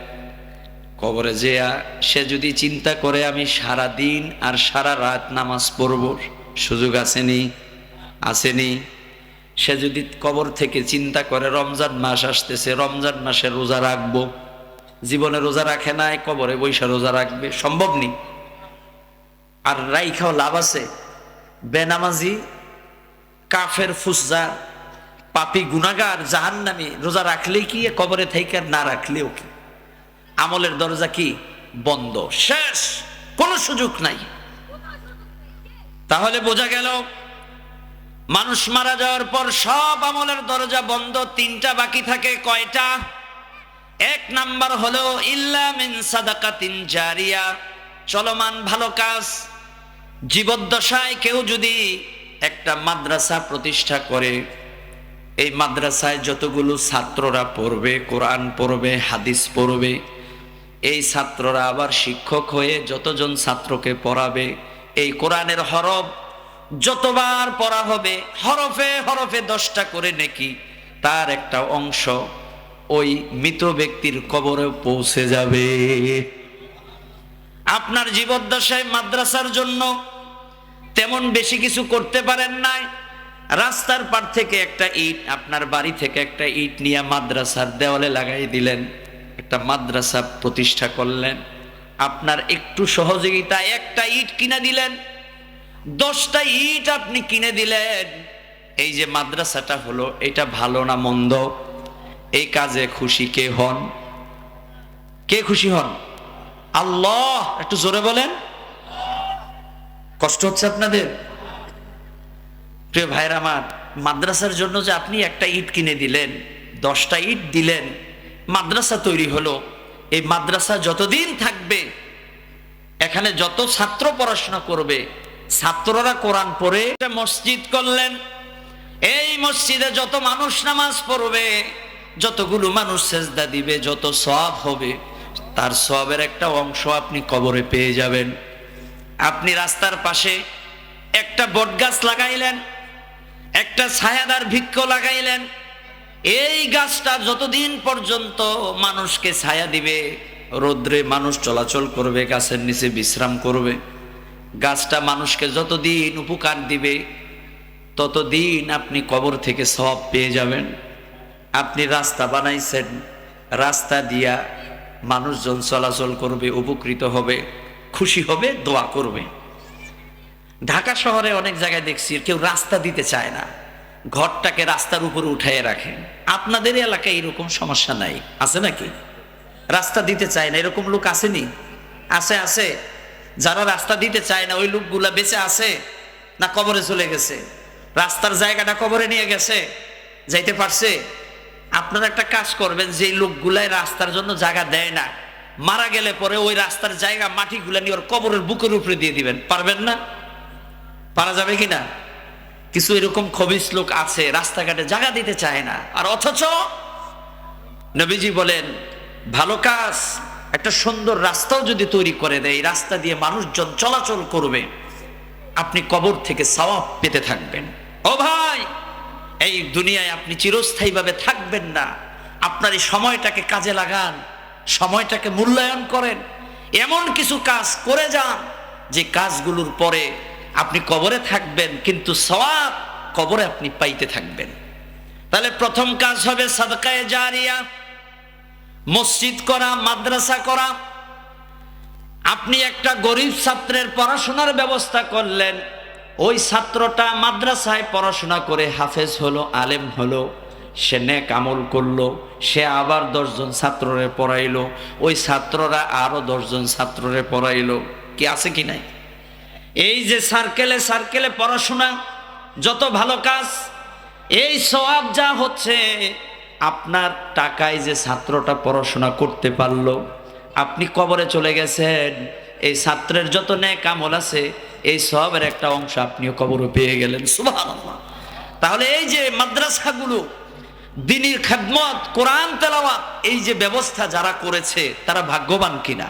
কবরে যেয়া সে যদি চিন্তা করে আমি সারা দিন আর সারা রাত নামাজ পড়ব, সুযোগ আসেনি? আসেনি? সে যদি কবর থেকে চিন্তা করে রমজান মাস আসতেছে, রমজান মাসে রোজা রাখবো, জীবনে রোজা রাখে নাই, কবরে বৈশা রোজা রাখবে, সম্ভব নেই। আর রাইখাও লাভ আছে? বেনামাজি, কাফের, ফুসজার, পাপী, গুনাহগার, জাহান্নামী রোজা রাখলেই কি, কবরে থেকে না রাখলেও কি, আমলের দরজা কি বন্ধ, শেষ, কোনো সুযোগ নাই। তাহলে বোঝা গেল মানুষ মারা যাওয়ার পর সব আমলের দরজা বন্ধ, তিনটা বাকি থাকে। কয়টা? এক নাম্বার হলো ইল্লা মিন সাদাকাতিন জারিয়া, চলমান ভালো কাজ। জীবদ্দশায় কেউ যদি একটা মাদ্রাসা প্রতিষ্ঠা করে, এই মাদ্রাসায় যতগুলো ছাত্ররা পড়বে, কোরআন পড়বে, হাদিস পড়বে, এই ছাত্ররা আবার শিক্ষক হয়ে যতজন ছাত্রকে পড়াবে, এই কোরআনের হরফ যতবার পড়া হবে, হরফে হরফে 10টা করে নেকি, তার একটা অংশ ওই মৃত ব্যক্তির কবরে পৌঁছে যাবে। আপনার জীবদ্দশায় মাদ্রাসার জন্য তেমন বেশি কিছু করতে পারেন নাই, রাস্তার পার থেকে একটা ইট, আপনার বাড়ি থেকে একটা ইট নিয়ে মাদ্রাসার দেওয়ালে লাগাই দিলেন, একটা মাদ্রাসা প্রতিষ্ঠা করলেন। আপনার একটু সহযোগিতা, একটা ইট কিনে দিলেন, 10টা ইট আপনি কিনে দিলেন, এই যে মাদ্রাসাটা হলো, এটা ভালো না মন্দ? এই কাজে খুশি কে হন? কে খুশি হন? আল্লাহ। একটু জোরে বলেন। কষ্ট হচ্ছে আপনাদের? প্রিয় ভাইরা আমার, মাদ্রাসার জন্য যে আপনি একটা ইট কিনে দিলেন, 10টা ইট দিলেন, মাদ্রাসা তৈরি হলো। এই মাদ্রাসা যতদিন থাকবে, এখানে যত ছাত্র পড়াশোনা করবে, ছাত্ররা কোরআন পড়ে, মসজিদ করলেন, এই মসজিদে যত মানুষ নামাজ পড়বে, যতগুলো মানুষ সেজদা দিবে, যত সওয়াব হবে, তার সওয়াবের একটা অংশ আপনি কবরে পেয়ে যাবেন। আপনি রাস্তার পাশে একটা বটগাছ লাগাইলেন, একটা ছায়াদার বৃক্ষ লাগাইলেন, এই গাছটা যতদিন পর্যন্ত মানুষকে ছায়া দিবে, রোদ্রে মানুষ চলাচল করবে, গাছের নিচে বিশ্রাম করবে, গাছটা মানুষকে যতদিন উপকার দিবে, ততদিন আপনি কবর থেকে সওয়াব পেয়ে যাবেন। আপনি রাস্তা বানাইছেন, রাস্তা দিয়া মানুষজন চলাচল করবে, উপকৃত হবে, খুশি হবে, দোয়া করবে। ঢাকা শহরে অনেক জায়গায় দেখছি কেউ রাস্তা দিতে চায় না, ঘরটাকে রাস্তার উপরে উঠাইয়ে রাখে। আপনাদের এলাকায় এরকম সমস্যা নাই? আছে নাকি? রাস্তা দিতে চায় না এরকম লোক আসেনি? আছে, আছে। যারা রাস্তা দিতে চায় না ওই লোকগুলা বেঁচে আছে না কবরে চলে গেছে? রাস্তার জায়গাটা কবরে নিয়ে গেছে, যাইতে পারছে? আপনারা একটা কাজ করবেন, যে লোকগুলাই রাস্তার জন্য জায়গা দেয় না, মারা গেলে পরে ওই রাস্তার জায়গা মাটিগুলা নিয়ে ওর কবরের বুকের উপরে দিয়ে দিবেন। পারবেন না? পারা যাবে কিনা? কিছু এরকম খবিস লোক আছে, রাস্তাঘাটে জায়গা দিতে চায় না, আর অথচ নবীজি বলেন ভালো কাজ, একটা সুন্দর রাস্তাও যদি তৈরি করে দেয়, রাস্তা দিয়ে মানুষজন চলাচল করবে, আপনি কবর থেকে সওয়াব পেতে থাকবেন। ও ভাই, এই দুনিয়ায় আপনি চিরস্থায়ীভাবে থাকবেন না, আপনার এই সময়টাকে কাজে লাগান, সময়টাকে মূল্যায়ন করেন, এমন কিছু কাজ করে যান যে কাজগুলোর পরে আপনি কবরে থাকবেন, কিন্তু সওয়াব কবরে আপনি পাইতে থাকবেন। তাহলে প্রথম কাজ হবে সাদকায়ে জারিয়া, মসজিদ করা, মাদ্রাসা করা। আপনি একটা গরিব ছাত্রের পড়াশোনার ব্যবস্থা করলেন, ওই ছাত্রটা মাদ্রাসায় পড়াশোনা করে হাফেজ হলো, আলেম হলো, সে নেক আমল করলো, সে আবার 10 জন ছাত্ররে পড়াইলো, ওই ছাত্ররা আরো 10 জন ছাত্ররে পড়াইলো। কি আছে কি নাই? এই যে সার্কেলে সার্কেলে পড়াশোনা, যত ভালো কাজ, এই সওয়াব যা হচ্ছে, আপনার টাকায় যে ছাত্রটা পড়াশোনা করতে পারলো, আপনি কবরে চলে গেছেন, এই ছাত্রের যত নেক আমল আছে, এই সওয়াবের একটা অংশ আপনিও কবরে পেয়ে গেলেন। সুবহানাল্লাহ। তাহলে এই যে মাদ্রাসাগুলো, দ্বীনি খেদমত, কোরআন তেলাওয়াত, এই যে ব্যবস্থা যারা করেছে, তারা ভাগ্যবান কিনা?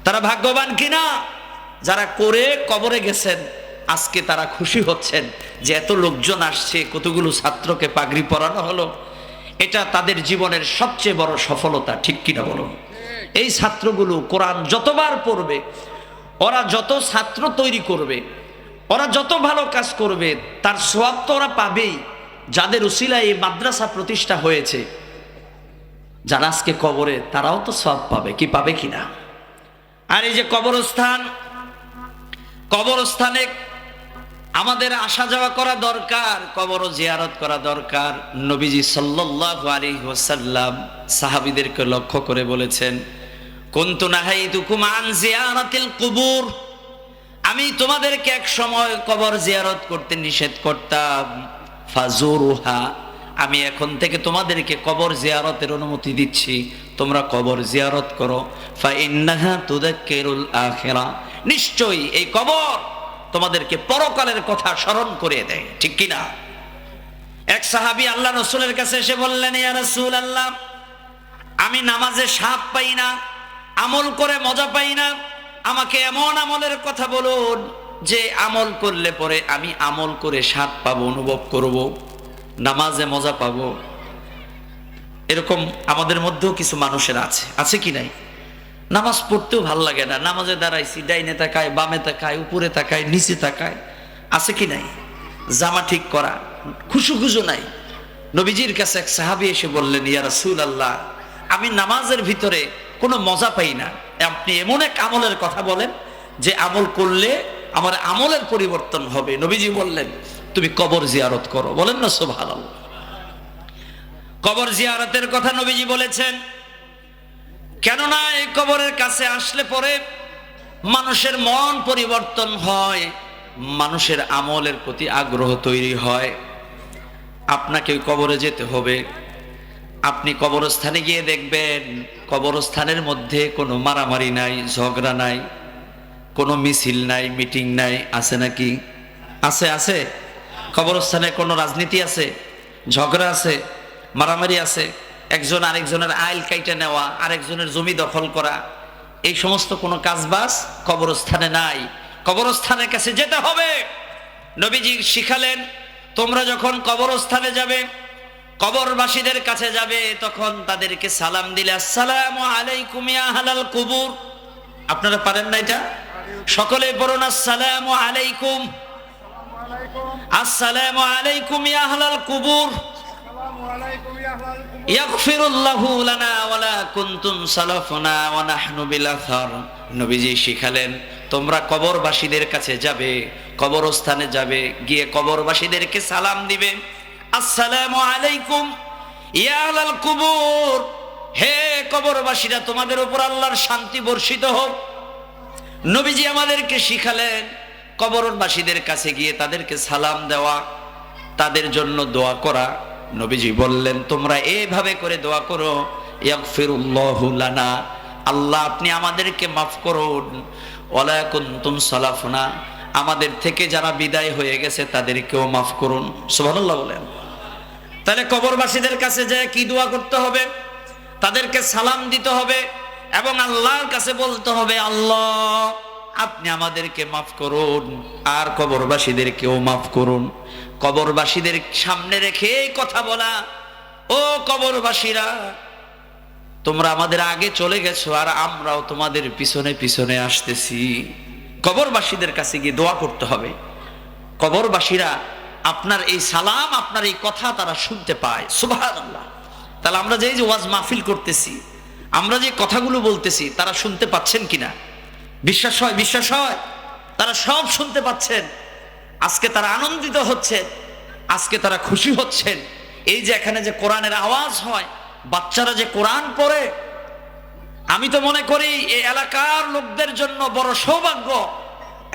তারা ভাগ্যবান কিনা? যারা করে কবরে গেছেন, আজকে তারা খুশি হচ্ছেন যে এত লোকজন আসছে, কতগুলো ছাত্রকে পাগড়ি পরানো হলো, এটা তাদের জীবনের সবচেয়ে বড় সফলতা, ঠিক কিনা বলুন? এই ছাত্রগুলো কোরআন যতবার পড়বে, ওরা যত ছাত্র তৈরি করবে, ওরা যত ভালো কাজ করবে, তার সওয়াব তো ওরা পাবেই। যাদের উসিলায় এই মাদ্রাসা প্রতিষ্ঠা হয়েছে, যারা আজকে কবরে, তারাও তো সওয়াব পাবে, কি পাবে কিনা? আর এই যে কবরস্থান, কবরস্থানে আমাদের আসা যাওয়া করা দরকার, কবর জিয়ারত করা দরকার। নবীজি সাল্লাল্লাহু আলাইহি ওয়াসাল্লাম সাহাবীদেরকে লক্ষ্য করে বলেছেন, কুনতু নাহাইতুকুম আন জিয়ারাতিল কুবুর, আমি তোমাদেরকে এক সময় কবর জিয়ারত করতে নিষেধ করতাম, ফাজুরুহা, আমি এখন থেকে তোমাদেরকে কবর জিয়ারতের অনুমতি দিচ্ছি, তোমরা কবর জিয়ারত করো। ফা ইন্নাহা তুযাক্কিরুল আখিরা, নিশ্চয়ই এই কবর তোমাদেরকে পরকালের কথা স্মরণ করে দেয়, ঠিক কিনা? এক সাহাবী আল্লাহ রাসূলের কাছে এসে বললেন, ইয়া রাসূলুল্লাহ, আমি নামাজে স্বাদ পাই না, আমল করে মজা পাই না, আমাকে এমন আমলের কথা বলুন যে আমল করলে পরে আমি আমল করে স্বাদ পাবো, অনুভব করব, নামাজে মজা পাবো। এরকম আমাদের মধ্যেও কিছু মানুষের আছে কি নাই? নামাজ পড়তেও ভাল লাগে না, নামাজে দাঁড়াইছি, ডাইনে তাকায়, বামে তাকায়, উপরে তাকায়, নিচে তাকায়, আছে কি নাই? জামা ঠিক করা খুশু নাই। নবীজির কাছে এক সাহাবী এসে বললেন, ইয়া রাসূলুল্লাহ, আমি নামাজের ভিতরে কোনো মজা পাই না, আপনি এমন এক আমলের কথা বলেন যে আমল করলে আমার আমলের পরিবর্তন হবে। নবীজি বললেন, তুমি কবর জিয়ারত করো। বলেন না সুবহানাল্লাহ। কবর জিয়ারতের কথা নবীজি বলেছেন, কেননা এই কবরের কাছে আসলে পরে মানুষের মন পরিবর্তন হয়, মানুষের আমলের প্রতি আগ্রহ তৈরি হয়। আপনাকে কবরে যেতে হবে, আপনি কবরস্থানে গিয়ে দেখবেন কবরস্থানের মধ্যে কোনো মারামারি নাই, ঝগড়া নাই, কোনো মিছিল নাই, মিটিং নাই, আছে নাকি? আছে? কবরস্থানে কোনো রাজনীতি আছে, ঝগড়া আছে, মারামারি আছে, একজন আরেকজনের আইল কাইটে নেওয়া, আরেকজনের জমি দখল করা, এই সমস্ত কোনো কাজবাজ কবরস্থানে নাই। কবরস্থানের কাছে যেতে হবে। নবীজি শিখালেন, তোমরা যখন কবরস্থানে যাবে, কবরবাসীদের কাছে যাবে, তখন তাদেরকে সালাম দিলে, আসসালামু আলাইকুম ইয়া আহলাল কুবুর। আপনারা পারেন না এটা? সকলে পড়ুন, আসসালামু আলাইকুম, আসসালামু আলাইকুম ইয়া আহলাল কুবুর, ইয়াগফিরুল্লাহু লানা ওয়া লা কুনতুম সালাফনা ওয়া নাহনু বিল আথার। নবীজি শিখালেন, তোমরা কবরবাসীদের কাছে যাবে, কবরস্থানে যাবে, গিয়ে কবরবাসীদেরকে সালাম দিবে, আসসালামু আলাইকুম ইয়া আহলাল কুবুর, হে কবরবাসীরা, তোমাদের উপর আল্লাহর শান্তি বর্ষিত হোক। নবীজি আমাদেরকে শিখালেন কবরবাসীদের কাছে গিয়ে তাদেরকে সালাম দেওয়া, তাদের জন্য দোয়া করা। নবীজি বললেন, তোমরা এইভাবে করে দোয়া করো, ইয়াগফিরুল্লাহু লানা, আল্লাহ আপনি আমাদেরকে মাফ করুন, ওয়ালা কুনতুম সালাফনা, আমাদের থেকে যারা বিদায় হয়ে গেছে তাদেরকেও মাফ করুন। সুবহানাল্লাহ বলেন। তাহলে কবরবাসীদের কাছে যায় কি দোয়া করতে হবে? তাদেরকে সালাম দিতে হবে এবং আল্লাহর কাছে বলতে হবে, আল্লাহ আপনি আমাদেরকে মাফ করুন আর কবরবাসীদেরকেও মাফ করুন। কবরবাসীদের সামনে রেখে কথা বলা, ও কবরবাসীরা, তোমরা আমাদের আগে চলে গেছো আর আমরাও তোমাদের পিছনে পিছনে আসতেছি। কবরবাসীদের কাছে গিয়ে দোয়া করতে হবে। কবরবাসীরা আপনার এই সালাম, আপনার এই কথা তারা শুনতে পায়। সুবহানাল্লাহ। তাহলে আমরা যে ওয়াজ মাহফিল করতেছি, আমরা যে কথাগুলো বলতেছি, তারা শুনতে পাচ্ছেন কিনা? বিশ্বাস হয়? বিশ্বাস হয় তারা সব শুনতে পাচ্ছেন। আজকে তারা আনন্দিত হচ্ছেন, আজকে তারা খুশি হচ্ছেন। এই যে এখানে যে কোরআনের আওয়াজ হয়, বাচ্চারা যে কোরআন পড়ে, আমি তো মনে করি এই এলাকার লোকদের জন্য বড় সৌভাগ্য।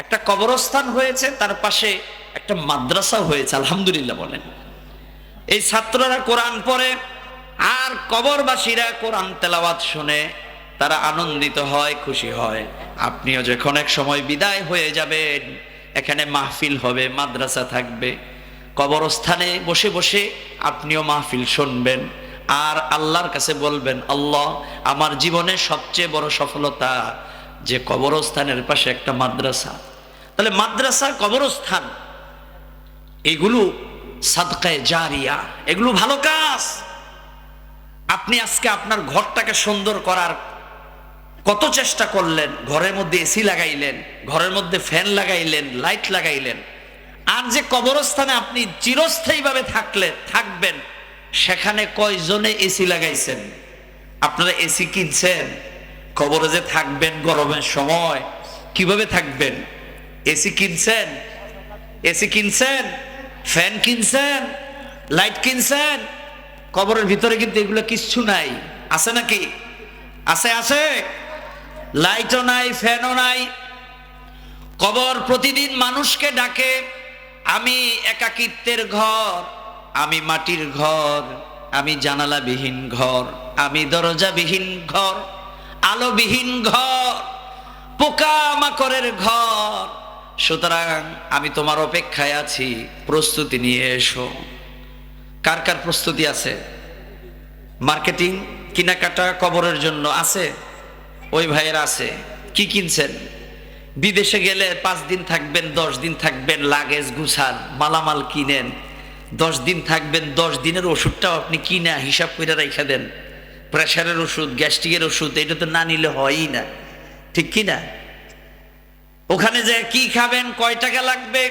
একটা কবরস্থান হয়েছে, তার পাশে একটা মাদ্রাসা হয়েছে, আলহামদুলিল্লাহ বলেন। এই ছাত্ররা কোরআন পড়ে আর কবরবাসীরা কোরআন তেলাওয়াত শুনে, তারা আনন্দিত হয়, খুশি হয়। আপনিও যখন এক সময় বিদায় হয়ে যাবেন, এখানে মাহফিল হবে, মাদ্রাসা থাকবে, কবরস্থানে বসে বসে আপনিও মাহফিল শুনবেন আর আল্লাহর কাছে বলবেন, আল্লাহ আমার জীবনের সবচেয়ে বড় সফলতা যে কবরস্থানের পাশে একটা মাদ্রাসা। তাহলে মাদ্রাসা, কবরস্থান, এগুলো সাদকায়ে জারিয়া, এগুলো ভালো কাজ। আপনি আজকে আপনার ঘরটাকে সুন্দর করার কত চেষ্টা করলেন, ঘরের মধ্যে এসি লাগাইলেন, ঘরের মধ্যে ফ্যান লাগাইলেন, লাইট লাগাইলেন, আর যে কবরস্থানে আপনি চিরস্থায়ীভাবে থাকবেন, সেখানে কয়জনে এসি লাগাইছেন? আপনারা এসি কিনছেন? কবরে যে থাকবেন গরমের সময় কিভাবে থাকবেন? এসি কিনছেন? এসি কিনছেন? ফ্যান কিনছেন? লাইট কিনছেন? কবরের ভিতরে কিন্তু এগুলো কিচ্ছু নাই। আছে নাকি? আছে? আছে? লাইটও নাই, ফ্যানও নাই। কবর প্রতিদিন মানুষকে ডাকে, আমি একাকিত্বের ঘর, আমি মাটির ঘর, আমি জানালাবিহীন ঘর, আমি দরজাবিহীন ঘর, আলোবিহীন ঘর, পোকামাকড়ের ঘর। সুতরাং আমি তোমার অপেক্ষায় আছি, প্রস্তুতি নিয়ে এসো। কার কার প্রস্তুতি আছে? মার্কেটিং, কেনাকাটা কবরের জন্য আছে? ওই ভাইয়ের আছে। কি কিনছেন? বিদেশে গেলে 5 দিন থাকবেন, 10 দিন থাকবেন, লাগেজ গুছান, মালামাল কিনেন। 10 দিন থাকবেন, 10 দিনের ওষুধটাও আপনি কিনা হিসাব করে রেখে দেন। প্রেশারের ওষুধ, গ্যাস্ট্রিকের ওষুধ, এটা তো না নিলে হয়ই না, ঠিক কি না? ওখানে যে কি খাবেন, কয় টাকা লাগবে,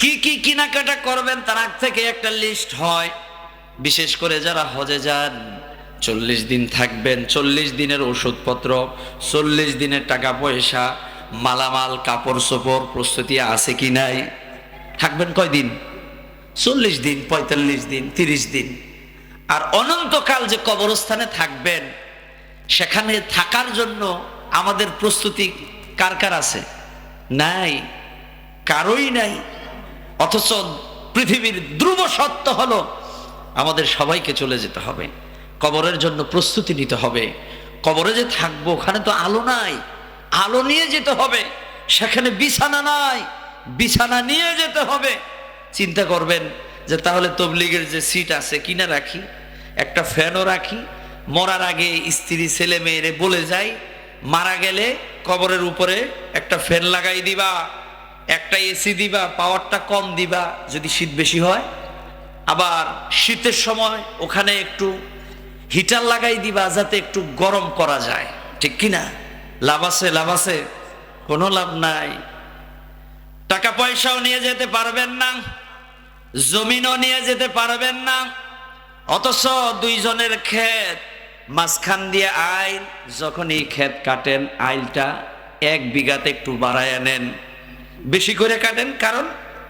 কি কি কেনাকাটা করবেন, তার আগ থেকে একটা লিস্ট হয়। বিশেষ করে যারা হজে যান, 40 দিন থাকবেন, 40 দিনের ওষুধপত্র, 40 দিনের টাকা পয়সা, মালামাল, কাপড় চোপড় প্রস্তুতি আছে কি নাই? থাকবেন কয়দিন? 40 দিন, 45 দিন, 30 দিন। আর অনন্তকাল যে কবরস্থানে থাকবেন, সেখানে থাকার জন্য আমাদের প্রস্তুতি কার কার আছে? নাই, কারোই নাই। অথচ পৃথিবীর ধ্রুব সত্য হলো আমাদের সবাইকে চলে যেতে হবে। কবরের জন্য প্রস্তুতি নিতে হবে। কবরে যে থাকবো, ওখানে তো আলো নাই, আলো নিয়ে যেতে হবে। সেখানে বিছানা নাই, বিছানা নিয়ে যেতে হবে। চিন্তা করবেন যে তাহলে তবলিগের যে সিট আছে কিনা রাখি, একটা ফ্যানও রাখি, মরার আগে স্ত্রী ছেলে মেয়েরে বলে যাই, মারা গেলে কবরের উপরে একটা ফ্যান লাগাই দিবা, একটা এসি দিবা, পাওয়ারটা কম দিবা যদি শীত বেশি হয়, আবার শীতের সময় ওখানে একটু হিটার লাগাই দিবা যাতে একটু গরম করা যায়, ঠিক কিনা? লাভ আছে? লাভ আছে? কোনো লাভ নাই। টাকা পয়সাও নিয়ে যেতে পারবেন না, জমিনও নিয়ে যেতে পারবেন না। অথচ 2 জনের ক্ষেত, মাঝখান দিয়ে আইল, যখনই ক্ষেত কাটেন আইলটা 1 বিঘাতে একটু বাড়ায় নেন, বেশি করে কাটেন, কারণ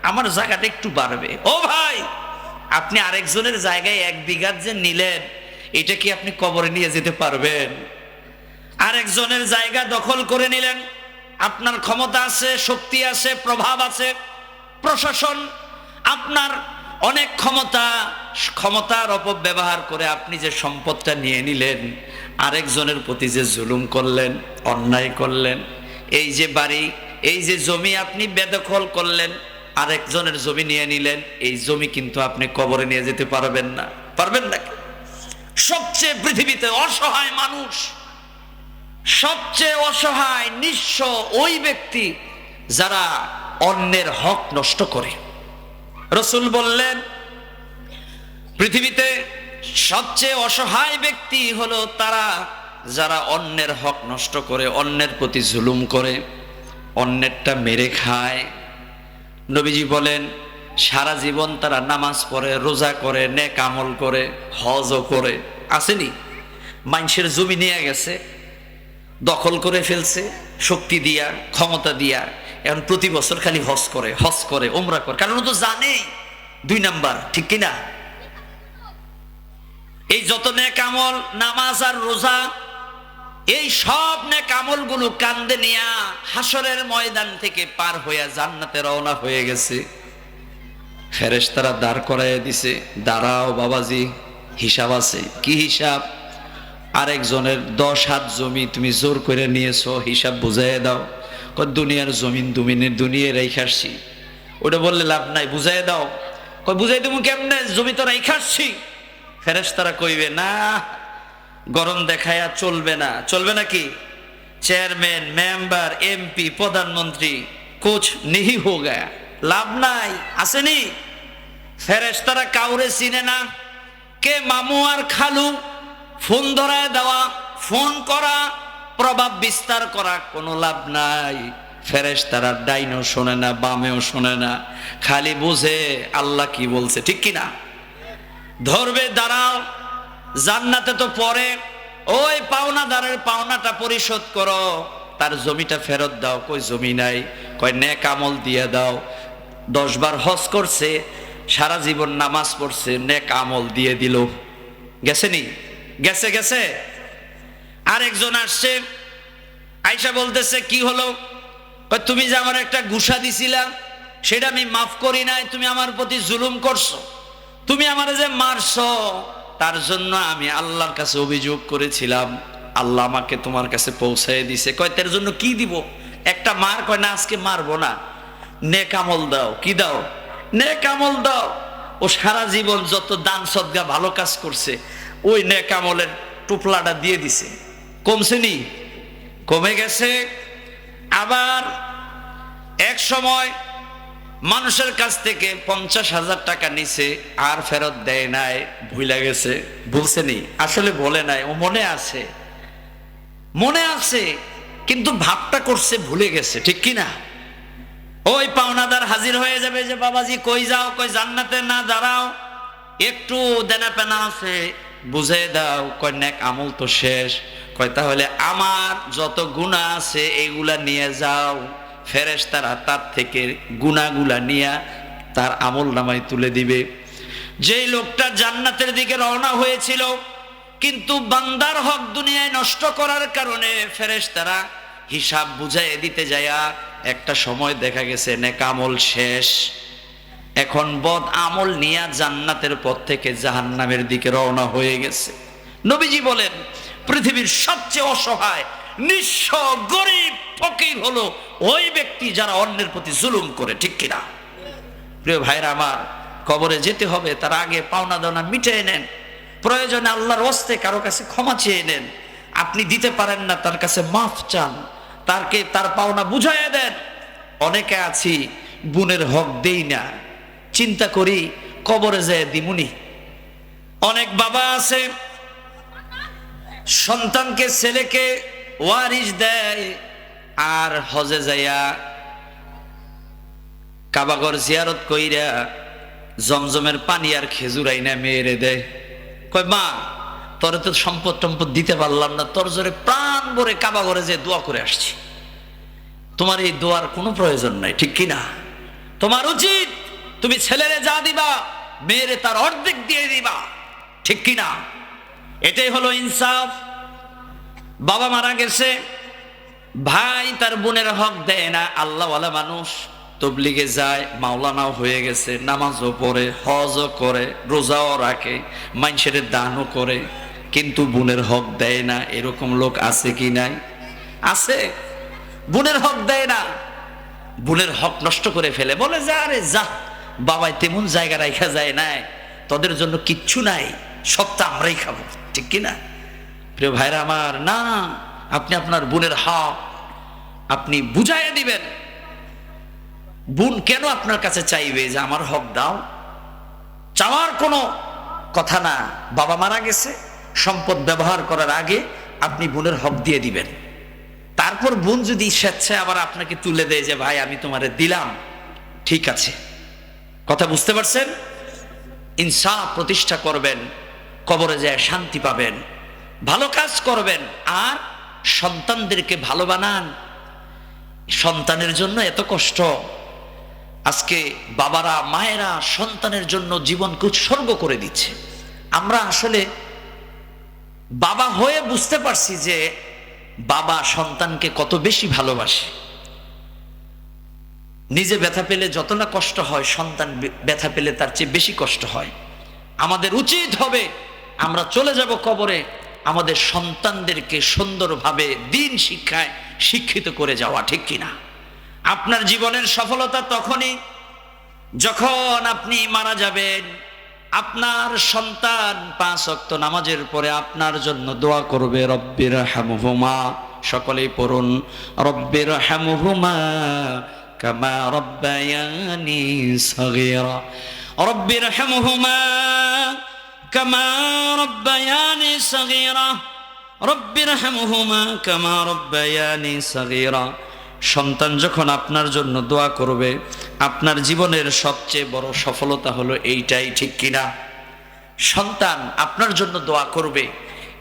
আমার জায়গাটা একটু বাড়বে। ও ভাই, আপনি আরেকজনের জায়গায় 1 বিঘাত যে নিলেন, এটা কি আপনি কবরে নিয়ে যেতে পারবেন? আরেকজনের জায়গা দখল করে নিলেন, আপনার ক্ষমতা আছে, শক্তি আছে, প্রভাব আছে, প্রশাসন, আপনার অনেক ক্ষমতার অপব্যবহার করে আপনি যে সম্পদটা নিয়ে নিলেন, আরেকজনের প্রতি যে জুলুম করলেন, অন্যায় করলেন, এই যে বাড়ি, এই যে জমি আপনি বেদখল করলেন, আরেকজনের জমি নিয়ে নিলেন, এই জমি কিন্তু আপনি কবরে নিয়ে যেতে পারবেন না। পারবেন না? সবচেয়ে পৃথিবীতে অসহায় মানুষ, সবচেয়ে অসহায় নিঃস্ব ওই ব্যক্তি যারা অন্যের হক নষ্ট করে। রাসূল বললেন, পৃথিবীতে সবচেয়ে অসহায় ব্যক্তি হলো তারা যারা অন্যের হক নষ্ট করে, অন্যের প্রতি জুলুম করে, অন্যেরটা মেরে খায়। নবীজি বলেন, সারা জীবন তারা নামাজ পড়ে, রোজা করে, নেক আমল করে, হজও করে, আসেনি? মানুষের জমি নিয়ে গেছে, দখল করে ফেলছে, শক্তি দিয়া, ক্ষমতা দিয়া, এখন প্রতি বছর খালি হজ করে, উমরা করে, কারণ ও তো জানেই 2 নাম্বার, ঠিক কিনা? এই যত নেক আমল, নামাজ আর রোজা, এই সব নেক আমলগুলো কান্দে নিয়া হাসরের ময়দান থেকে পার হইয়া জান্নাতে রওনা হয়ে গেছে। ফেরেশতারা দাঁড় করাইয়া দিছে, দাঁড়াও বাবাজি, হিসাব আছে। কি হিসাব? আরেকজনের 10 হাত জমি তুমি জোর করে নিয়েছো, হিসাব বুঝাইয়া দাও। দুনিয়ার জমিন দুনিয়া রেখে আসছি। ওটা বললে লাভ নাই, বুঝাইয়া দাও। বুঝাই দেবো কেমনে, জমি তো রেখে আসছি। ফেরেশতারা কইবে, না, গরম দেখায়া চলবে না। চলবে নাকি? চেয়ারম্যান, মেম্বার, এমপি, প্রধানমন্ত্রী, কুছ নেহি হো গয়া, লাভ নাই। আসেনি? ফেরেশতারা কাউরে চিনে না, কে মামু আর খালু, ফোন ধরায় দেওয়া, ফোন করা, প্রভাব বিস্তার করা, কোনো লাভ নাই। ফেরেশতারা ডাইনও শোনে না, বামেও শোনে না, খালি বুঝে আল্লাহ কি বলছে, ঠিক কিনা? ধরবে, দাঁড়াও, জান্নাতে তো পরে ওই পাওনাদারের পাওনাটা পরিশোধ করো, তার জমিটা ফেরত দাও। কই জমি নাই? কয় নেক আমল দিয়ে দাও। 10 বার হজ করছে, সারা জীবন নামাজ পড়ছে, নেক আমল দিয়ে দিল। গেছে নি? গেছে গেছে। আরেকজন আসছে, আয়সা বলতেছে কি হলো? কয় তুমি যে আমার একটা গুসা দিছিলা সেটা আমি মাফ করি নাই, তুমি আমার প্রতি জুলুম করছো, তুমি আমার যে মারছো, তার জন্য আমি আল্লাহর কাছে অভিযোগ করেছিলাম, আল্লাহ আমাকে তোমার কাছে পৌঁছায় দিছে। কয় তার জন্য কি দিব? একটা মার। কয় না, আজকে মারবো না, নেক আমল দাও। কি দাও? নেক আমল দাও। ও সারা জীবন যত দান সদকা ভালো কাজ করছে, ওই নেক আমলের টুপলাটা দিয়ে দিছে। কমছে নি? কমে গেছে। আবার এক সময় মানুষের কাছ থেকে 50,000 টাকা নিছে, আর ফেরত দেয় নাই, ভুলে গেছে। বলছে নি? আসলে বলে নাই, ও মনে আছে, মনে আছে, কিন্তু ভাবটা করছে ভুলে গেছে, ঠিক কিনা? ওই পাওনাদার হাজির হয়ে যাবে যে বাবাজি কই যাও? কই জান্নাতে না, দাঁড়াও, একটু দেনা পেনা আছে, বুঝে দাও। কয় নেক আমল তো শেষ। কয় তাহলে আমার যত গুনাহ আছে এইগুলা নিয়ে যাও। ফেরেশতারা তার থেকে গুনাহগুলা নিয়ে তার আমল নামায় তুলে দিবে। যেই লোকটা জান্নাতের দিকে রওনা হয়েছিল, কিন্তু বান্দার হক দুনিয়ায় নষ্ট করার কারণে ফেরেশতারা হিসাব বুঝাইয়ে দিতে যায়া একটা সময় দেখা গেছে নেক আমল শেষ। এখন বদ আমল নিয়ে জান্নাতের পথ থেকে জাহান্নামের দিকে রওনা হয়ে গেছে। নবীজি বলেন, পৃথিবীর সবচেয়ে অসহায়, নিঃস্ব, গরিব, ফকির হলো ওই ব্যক্তি যারা অন্যের প্রতি জুলুম করে, ঠিক কিনা? প্রিয় ভাইরা আমার, কবরে যেতে হবে, তার আগে পাওনা দাওনা মিটিয়ে নেন। প্রয়োজনে আল্লাহর ওয়াস্তে কারো কাছে ক্ষমা চেয়ে নেন। আপনি দিতে পারেন না, তার কাছে মাফ চান, তার পাওনা বুঝাইয়া দেন। অনেকে আছি বোনের হক দেই না, চিন্তা করি কবরে যায় দিমুনি। অনেক বাবা আছে সন্তানকে, ছেলেকে ওয়ারিশ দেয়, আর হজে যাইয়া কাবাগর জিয়ারত কইরা জমজমের পানি আর খেজুর আইনা মেয়েরে দেয়। কয় মা, তোরে তো সম্পদ টম্পদ দিতে পারলাম না, তোর জোরে প্রাণ ভরে কাবাগরে যে দোয়া করে আসছি, তোমার এই দোয়ার কোনো প্রয়োজন নাই, ঠিক কিনা? তোমার উচিত তুমি ছেলেরে যা দিবা, মেয়েরে তার অর্ধেক দিয়ে দিবা, ঠিক কিনা? এটাই হলো ইনসাফ। বাবা মারা গেছে, ভাই তার বোনের হক দেয় না, আল্লাহওয়ালা মানুষ, তবলিগে যায়, মাওলানাও হয়ে গেছে, নামাজও পড়ে, হজও করে, রোজাও রাখে, মানুষের দানও করে, কিন্তু বোনের হক দেয় না। এরকম লোক আছে কি নাই? আছে। বোনের হক দেয় না, বোনের হক নষ্ট করে ফেলে, বলে যা রে যা, বাবাই তেমন জায়গা রাখা যায় নাই, তোদের জন্য কিচ্ছু নাই, সবটা আমরাই খাবো, ঠিক কিনা? প্রিয় ভাইরা আমার, না, আপনি আপনার বোনের হক আপনি বুঝাইয়া দিবেন। বোন কেন আপনার কাছে চাইবে যে আমার হক দাও? চাওয়ার কোনো কথা না। বাবা মারা গেছে, সম্পদ ব্যবহার করার আগে আপনি বোনের হক দিয়ে দিবেন। তারপর বোন যদি স্বেচ্ছায় আবার আপনাকে তুলে দেয় যে ভাই আমি তোমারে দিলাম, ঠিক আছে। কথা বুঝতে পারছেন? ইনসাফ প্রতিষ্ঠা করবেন, কবরে যায় শান্তি পাবেন, ভালো কাজ করবেন, আর সন্তানদেরকে ভালো বানান। সন্তানের জন্য এত কষ্ট, আজকে বাবারা মায়েরা সন্তানের জন্য জীবনকে উৎসর্গ করে দিচ্ছে। আমরা আসলে বাবা হয়ে বুঝতে পারছি যে বাবা সন্তানকে কত বেশি ভালোবাসে। নিজে ব্যথা পেলে যত না কষ্ট হয়, সন্তান ব্যথা পেলে তার চেয়ে বেশি কষ্ট হয়। আমাদের উচিত হবে আমরা চলে যাব কবরে, আমাদের সন্তানদেরকে সুন্দরভাবে দিন শিক্ষায় শিক্ষিত করে যাওয়া, ঠিক কিনা? আপনার জীবনের সফলতা তখনই যখন আপনি মারা যাবেন, আপনার সন্তান 5 ওয়াক্ত নামাজের পরে আপনার জন্য দোয়া করবে, রব্বির হামহুমা, সকলেই পড়ুন, রব্বির হামহুমা কামা রব্বায়ানি সগীরা, রব্বির হামহুমা কামা রব্বায়ানি সগীরা রব্বিরহামহুমা কামা রব্বায়ানি সগীরা। সন্তান যখন আপনার জন্য দোয়া করবে, আপনার জীবনের সবচেয়ে বড় সফলতা হলো এইটাই, ঠিক কিনা? সন্তান আপনার জন্য দোয়া করবে।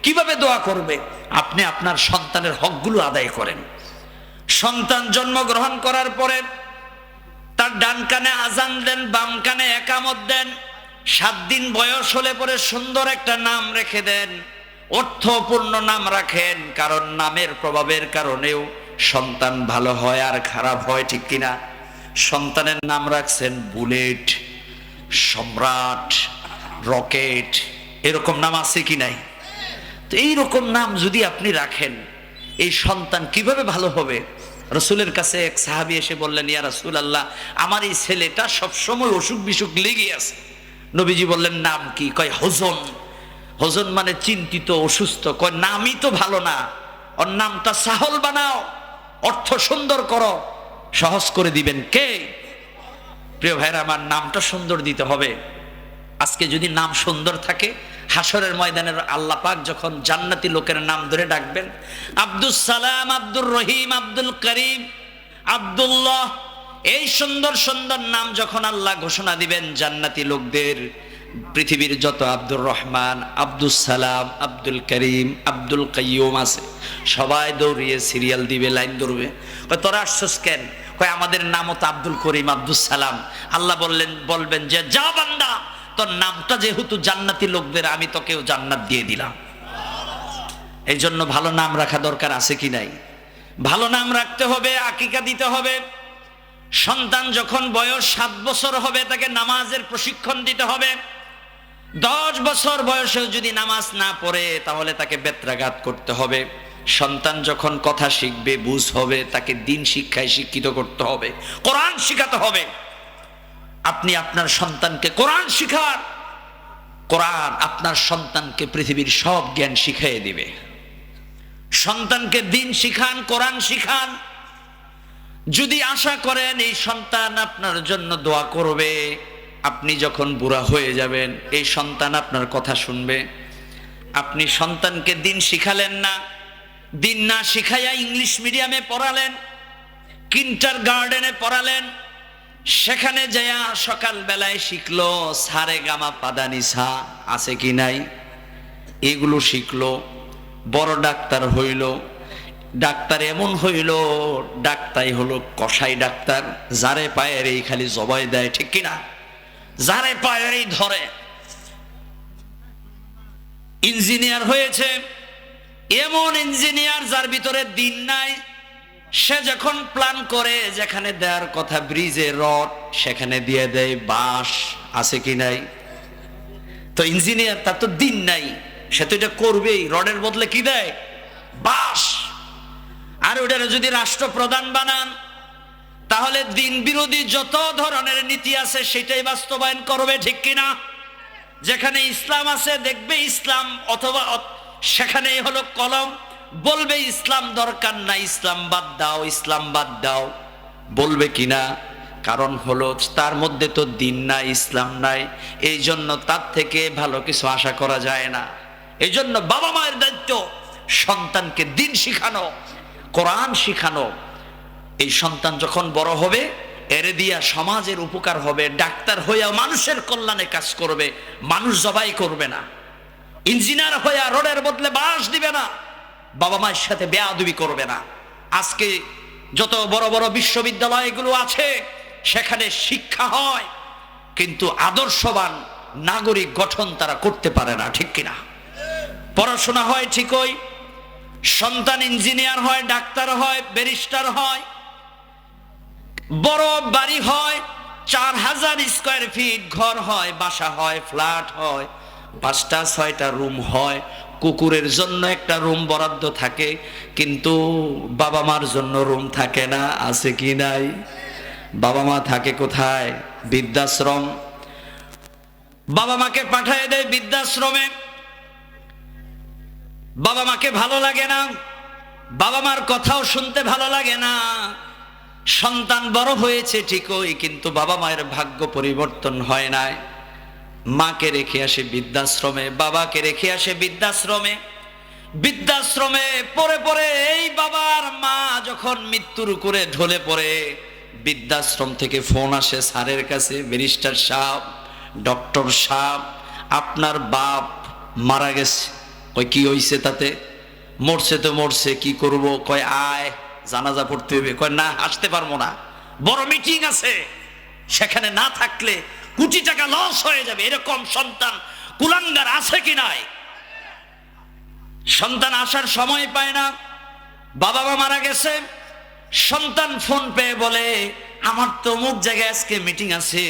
কিভাবে দোয়া করবে? আপনি আপনার সন্তানের হকগুলো আদায় করেন। সন্তান জন্মগ্রহণ করার পরে তার ডান কানে আজান দেন, বাম কানে একামত দেন। 7 দিন বয়স হলে পরে সুন্দর একটা নাম রেখে দেন, অর্থপূর্ণ নাম রাখেন, কারণ নামের প্রভাবের কারণেও সন্তান ভালো হয় আর খারাপ হয়, ঠিক কিনা? সন্তানের নাম রাখছেন বুলেট, সম্রাট, রকেট, এরকম নাম আছে কি নাই? তো এইরকম নাম যদি আপনি রাখেন, এই সন্তান কিভাবে ভালো হবে? রসুলের কাছে এক সাহাবী এসে বললেন, ইয়া রাসূলুল্লাহ, আমার এই ছেলেটা সবসময় অসুখ বিসুখ লেগে আছে। নবীজি বললেন, নাম কি? কয় হুজন। হুজন মানে চিন্তিত, অসুস্থ। কয় নামই তো ভালো না, ওর নামটা সাহল বানাও, অর্থ সুন্দর করো। সহজ করে দিবেন কে? প্রিয় ভাইরা আমার, নামটা সুন্দর দিতে হবে। আজকে যদি নাম সুন্দর থাকে, হাসরের ময়দানের আল্লাহ পাক যখন জান্নাতি লোকের নাম ধরে ডাকবেন, আব্দুস সালাম, আব্দুর রহিম, আব্দুল করিম, আব্দুল্লাহ, এই সুন্দর সুন্দর নাম যখন আল্লাহ ঘোষণা দিবেন জান্নাতি লোকদের, পৃথিবীর যত আব্দুর রহমান, আব্দুস সালাম, আব্দুল করিম, আব্দুল কাইয়ুম আছে, সবাই দৌড়িয়ে সিরিয়াল দিবে, লাইন ধরবে। কয় তোরা আসছস কেন? কয় আমাদের নামও তো আব্দুল করিম, আব্দুস সালাম। আল্লাহ বলবেন যে যা বান্দা, তোর নামটা যেহেতু জান্নাতি লোকদের, আমি তোকেও জান্নাত দিয়ে দিলাম। এই জন্য ভালো নাম রাখা দরকার আছে কি নাই? ভালো নাম রাখতে হবে, আকিকা দিতে হবে। সন্তান যখন বয়স 7 বছর হবে, তাকে নামাজের প্রশিক্ষণ দিতে হবে। 10 বছর বয়সেও যদি নামাজ না পড়ে, তাহলে তাকে বেত্রাঘাত করতে হবে। সন্তান যখন কথা শিখবে, বুঝ হবে, তাকে দিন শিক্ষায় শিক্ষিত করতে হবে, কোরআন শিখাতে হবে। আপনি আপনার সন্তানকে কোরআন শিখান, কোরআন আপনার সন্তানকে পৃথিবীর সব জ্ঞান শিখিয়ে দিবে। সন্তানকে দিন শিখান, কোরআন শিখান। যদি আশা করেন এই সন্তান আপনার জন্য দোয়া করবে, আপনি যখন বুড়া হয়ে যাবেন এই সন্তান আপনার কথা শুনবে। আপনি সন্তানকে দিন শিখালেন না, দিন না শিখাইয়া ইংলিশ মিডিয়ামে পড়ালেন, কিন্টার গার্ডেনে পড়ালেন, সেখানে যায়া সকাল বেলায় শিখলো সারে গামা পাদানিসা আছে কি নাই, এগুলো শিখলো, বড় ডাক্তার হইল। ডাক্তার এমন হইল, ডাক্তার হলো কসাই ডাক্তার, যারে পায়ের এই খালি জবাই দেয়, ঠিক কিনা? যারে পায়ের এই ধরে। ইঞ্জিনিয়ার হয়েছে, এমন ইঞ্জিনিয়ার যার ভিতরে দিন নাই। সে যখন প্ল্যান করে, যেখানে দেওয়ার কথা ব্রিজে রড, সেখানে দিয়ে দেয় বাঁশ, আছে কি নাই? তো ইঞ্জিনিয়ার, তার তো দিন নাই, সে তো এটা করবেই, রডের বদলে কি দেয়? বাঁশ। আর ওটারে যদি রাষ্ট্রপ্রধান বানান, তাহলে দিন বিরোধী যত ধরনের নীতি আছে সেটাই বাস্তবায়ন করবে, ঠিক কিনা? যেখানে ইসলাম আছে দেখবে ইসলাম, অথবা সেখানেই হলো কলম, বলবে ইসলাম দরকার নাই, ইসলাম বাদ দাও, ইসলাম বাদ দাও, বলবে কিনা? কারণ হলো তার মধ্যে তো দিন নাই, ইসলাম নাই। এই জন্য তার থেকে ভালো কিছু আশা করা যায় না। এই জন্য বাবা মায়ের দায়িত্ব সন্তানকে দিন শিখানো, কোরআন শিখানো। এই সন্তান যখন বড় হবে, এর দিয়া সমাজের উপকার হবে। ডাক্তার হইয়া মানুষের কল্যাণে কাজ করবে, মানুষ জবাই করবে না। ইঞ্জিনিয়ার হইয়া রোডের বদলে বাঁশ দিবে না, বাবা মায়ের সাথে বেয়াদবি করবে না। আজকে যত বড় বড় বিশ্ববিদ্যালয়গুলো আছে, সেখানে শিক্ষা হয়, কিন্তু আদর্শবান নাগরিক গঠন তারা করতে পারে না, ঠিক কিনা? পড়াশোনা হয় ঠিকই, সন্তান ইঞ্জিনিয়ার হয়, ডাক্তার হয়, ব্যারিস্টার হয়, বড় বাড়ি হয়, 4000 স্কয়ার ফিট ঘর হয়, বাসা হয়, ফ্ল্যাট হয়, 5টা 6টা রুম হয়, কুকুরের জন্য একটা রুম বরাদ্দ থাকে, কিন্তু বাবা মার জন্য রুম থাকে না, আছে কি নাই? বাবা মা থাকে কোথায়? বৃদ্ধাশ্রম। বাবা মাকে পাঠিয়ে দেয় বৃদ্ধাশ্রমে। বাবা মাকে ভালো লাগে না, বাবা মার কথাও শুনতে ভালো লাগে না। সন্তান বড় হয়েছে ঠিকই, কিন্তু বাবা মায়ের ভাগ্য পরিবর্তন হয় নাই। মাকে রেখে আসে বৃদ্ধাশ্রমে, বাবাকে রেখে আসে বৃদ্ধাশ্রমে। বৃদ্ধাশ্রমে পড়ে পড়ে এই বাবার মা যখন মৃত্যুর করে ঢলে পড়ে, বৃদ্ধাশ্রম থেকে ফোন আসে স্যারের কাছে, ব্যারিস্টার সাহেব, ডক্টর সাহেব, আপনার বাপ মারা গেছে। কই কি হইছে তাতে? মরছে তো মরছে, কি করব? কয় আয় জানাজা পড়তে হবে। কয় না, আসতে পারবো না, বড় মিটিং আছে, সেখানে না থাকলে কোটি টাকা লস হয়ে যাবে। এরকম সন্তান কুলাঙ্গার আছে কি নাই? সন্তান আসার সময় পায় না, বাবা মা মারা গেছে। সন্তান ফোন পেয়ে বলে আমার তো অমুক জায়গায় আজকে মিটিং আছে,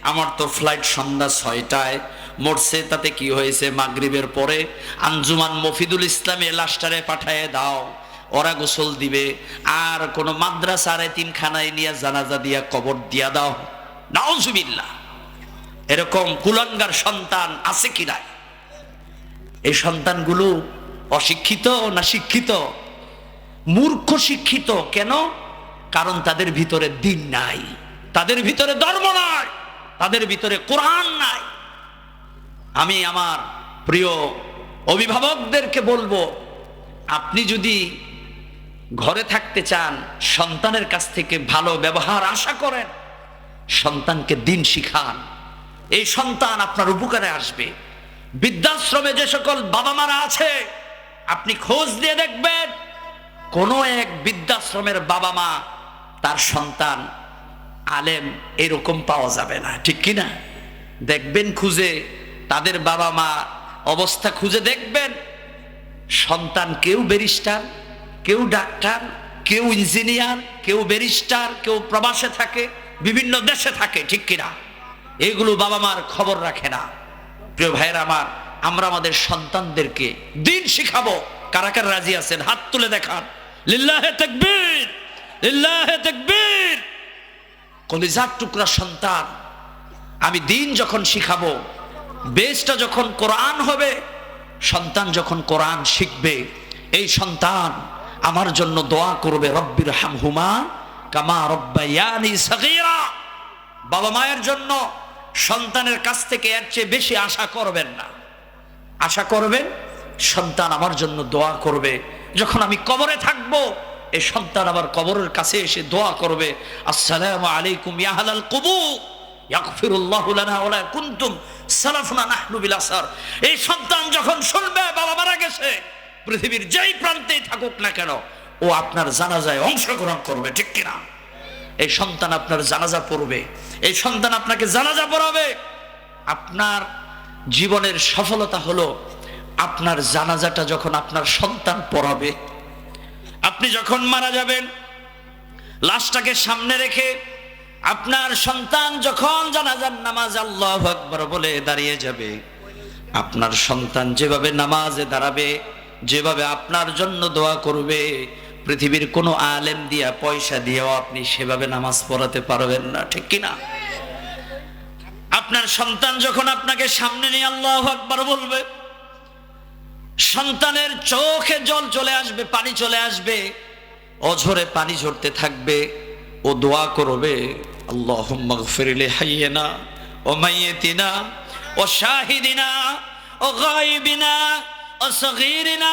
আমার তো ফ্লাইট সন্ধ্যা 6টায়। মরছে তাতে কি হয়েছে? মাগরিবের পরে আঞ্জুমান মফিদুল ইসলামে লাস্টারে পাঠায় দাও, ওরা গোসল দিবে, আর কোন মাদ্রাসার এতিমখানায় নিয়ে জানাজা দিয়া কবর দিয়া দাও। নাউজুবিল্লাহ। এরকম কুলাঙ্গার সন্তান আছে কি নাই? এই সন্তানগুলো অশিক্ষিত না শিক্ষিত? মূর্খ শিক্ষিত। কেন? কারণ তাদের ভিতরে দ্বীন নাই, তাদের ভিতরে ধর্ম নাই, তাদের ভিতরে কোরআন নাই। আমি আমার প্রিয় অভিভাবকদেরকে বলবো, আপনি যদি ঘরে থাকতে চান, সন্তানের কাছ থেকে ভালো ব্যবহার আশা করেন, সন্তানকে দ্বীন শিখান, এই সন্তান আপনার উপকারে আসবে। বৃদ্ধাশ্রমে যে সকল বাবা মারা আছে, আপনি খোঁজ দিয়ে দেখবেন কোন এক বৃদ্ধাশ্রমের বাবা মা তার সন্তান আলেম এরকম পাওয়া যাবে না, ঠিক কিনা? দেখবেন খুঁজে, তাদের বাবা মা অবস্থা খুঁজে দেখবেন, সন্তান কেউ ব্যারিস্টার, কেউ ডাক্তার, কেউ ইঞ্জিনিয়ার, কেউ ব্যারিস্টার, কেউ প্রবাসে থাকে, বিভিন্ন দেশে থাকে, ঠিক কিনা? এগুলো বাবা মার খবর রাখে না। প্রিয় ভাইয়েরা আমার, আমরা আমাদের সন্তানদেরকে দ্বীন শিখাবো। কারা কারা রাজি আছেন? হাত তুলে দেখান। লিল্লাহে তাকবীর, লিল্লাহে তাকবীর। কলিজার টুকরা সন্তান, আমি দ্বীন যখন শিখাবো, বেসটা যখন কোরআন হবে, সন্তান যখন কোরআন শিখবে, এই সন্তান আমার জন্য দোয়া করবে, রব্বির হামহুমা কামা রব্বায়ানি সগীরা। বাবা মায়ের জন্য সন্তানের কাছ থেকে এর চেয়ে বেশি আশা করবেন না। আশা করবেন সন্তান আমার জন্য দোয়া করবে, যখন আমি কবরে থাকবো, এই সন্তান আমার কবরের কাছে এসে দোয়া করবে, আসসালামু আলাইকুম ইয়া আহলাল কুবুর ইয়াগফিরুল্লাহু লানা ওয়া লা কুনতুম সালাফুনা নাহনু বিল আসর। এই সন্তান যখন শুনবে বাবা মারা গেছে, পৃথিবীর যেই প্রান্তেই থাকুক না কেন, ও আপনার জানাজায় অংশগ্রহণ করবে, ঠিক কিনা? এই সন্তান আপনার জানাজা পড়বে, এই সন্তান আপনাকে জানাজা পড়াবে। আপনার জীবনের সফলতা হলো আপনার জানাজাটা যখন আপনার সন্তান পড়াবে। আপনি যখন মারা যাবেন, লাশটাকে সামনে রেখে আপনার সন্তান যখন জানাজার নামাজ আল্লাহু আকবার বলে দাঁড়িয়ে যাবে, আপনার সন্তান যেভাবে নামাজে দাঁড়াবে, যেভাবে আপনার জন্য দোয়া করবে, পৃথিবীর কোনো আলেম দিয়া পয়সা দিয়েও আপনি সেভাবে নামাজ পড়াতে পারবেন না, ঠিক কিনা? আপনার সন্তান যখন আপনাকে সামনে নিয়ে আল্লাহু আকবার বলবে, সন্তানের চোখে জল চলে আসবে, পানি চলে আসবে, অঝরে পানি ঝরতে থাকবে, ও দোয়া করবে, আল্লাহুম্মা গফির লি হাইয়িনা ওয়া মাইয়িতিনা ওয়া শাহিদিনা ওয়া গায়বিনা ওয়া সগীরিনা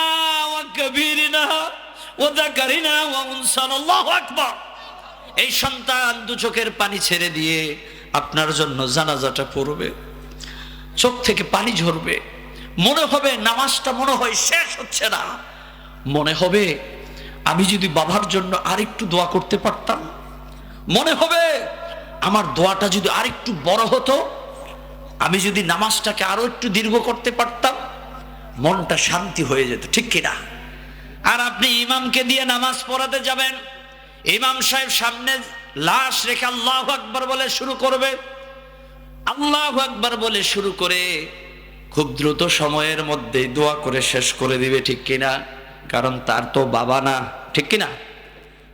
ওয়া কবীরিনা ওয়া যাকারিনা ওয়া উনসানা। আল্লাহু আকবার। এই সন্তান দু চোখের পানি ছেড়ে দিয়ে আপনার জন্য জানাজাটা পড়বে, চোখ থেকে পানি ঝরবে, মনে হবে নামাজটা মনে হয় শেষ হচ্ছে না, মনে হবে আমি যদি বাবার জন্য আরেকটু দোয়া করতে পারতাম, মনে হবে আমার দোয়াটা যদি আরেকটু বড় হতো, আমি যদি নামাজটাকে আরো একটু দীর্ঘ করতে পারতাম, মনটা শান্তি হয়ে যেত, ঠিক কিনা? আর আপনি ইমামকে দিয়ে নামাজ পড়াতে যাবেন, ইমাম সাহেব সামনে লাশ রেখে আল্লাহু আকবার বলে শুরু করবে, আল্লাহু আকবার বলে শুরু করে খুব দ্রুত সময়ের মধ্যে দোয়া করে শেষ করে দিবে, ঠিক কিনা? কারণ তার তো বাবা না, ঠিক কিনা?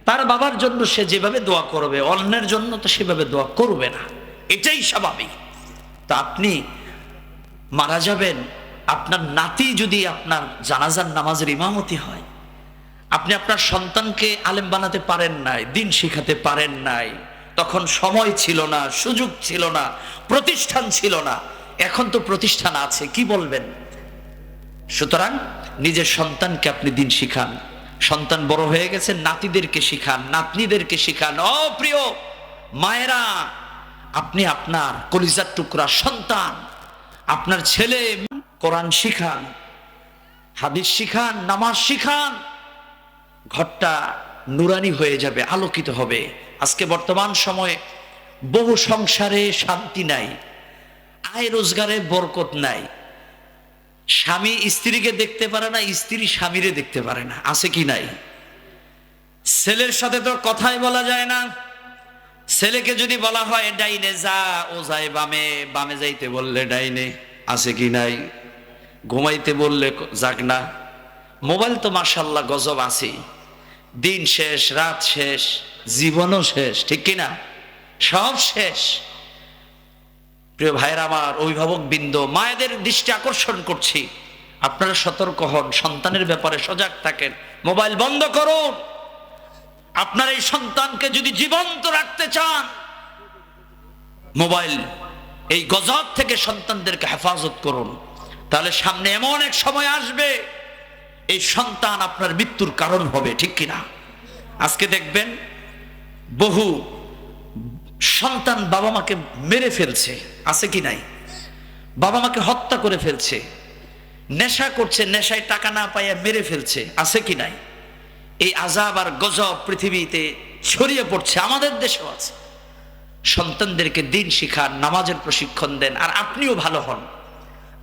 তার বাবার জন্য সে যেভাবে দোয়া করবে, অন্যের জন্য তো সেভাবে দোয়া করবে না, এটাই স্বাভাবিক। তা আপনি মারা যাবেন, আপনার নাতি যদি আপনার জানাজার নামাজের ইমামতি হয়, আপনি আপনার সন্তানকে আলেম বানাতে পারেন নাই, দ্বীন শিখাতে পারেন নাই, তখন সময় ছিল না, সুযোগ ছিল না, প্রতিষ্ঠান ছিল না, এখন তো প্রতিষ্ঠান আছে, কি বলবেন? সুতরাং নিজের সন্তানকে আপনি দিন শিখান। সন্তান বড় হয়ে গেছে, নাতিদেরকে শিখান, নাতনিদেরকে শিখান। ও প্রিয় মায়েরা, আপনি আপনার কলিজার টুকরা সন্তান, আপনার ছেলে কোরআন শিখান, হাদিস শিখান, নামাজ শিখান। ঘরটা নুরানি হয়ে যাবে, আলোকিত হবে। আজকে বর্তমান সময়ে বহু সংসারে শান্তি নাই, আয় রোজগারে বরকত নাই। স্বামী স্ত্রীকে দেখতে পারে না, স্ত্রী স্বামীরে দেখতে পারে না, আছে কি নাই? ছেলের সাথে তো কথাই বলা যায় না। ছেলেকে যদি বলা হয় ডাইনে যা, ও যায় বামে, বামে যাইতে বললে ডাইনে, আছে কি নাই? ঘুমাইতে বললে যাক না। মোবাইল তো মাশাআল্লাহ গজব আছে, দিন শেষ, রাত শেষ, জীবনও শেষ, ঠিক কিনা? সব শেষ। প্রিয় ভাইরা আমার, অভিভাবক বৃন্দ, মায়েদের দৃষ্টি আকর্ষণ করছি, আপনারা সতর্ক হন, সন্তানের ব্যাপারে সজাগ থাকেন। মোবাইল বন্ধ করুন। আপনার এই সন্তানকে যদি জীবন্ত রাখতে চান, মোবাইল এই গজব থেকে সন্তানদেরকে হেফাজত করুন। তাহলে সামনে এমন এক সময় আসবে, এই সন্তান আপনার মৃত্যুর কারণ হবে, ঠিক কিনা? আজকে দেখবেন বহু সন্তান বাবা মাকে মেরে ফেলছে, আছে কি নাই? বাবা মাকে হত্যা করে ফেলছে, নেশা করছে, নেশায় টাকা না পাইয়া মেরে ফেলছে, আছে কি নাই? এই আযাব আর গজব পৃথিবীতে ছড়িয়ে পড়ছে, আমাদের দেশেও আছে। সন্তানদেরকে দিন শিখান, নামাজের প্রশিক্ষণ দেন, আর আপনিও ভালো হন।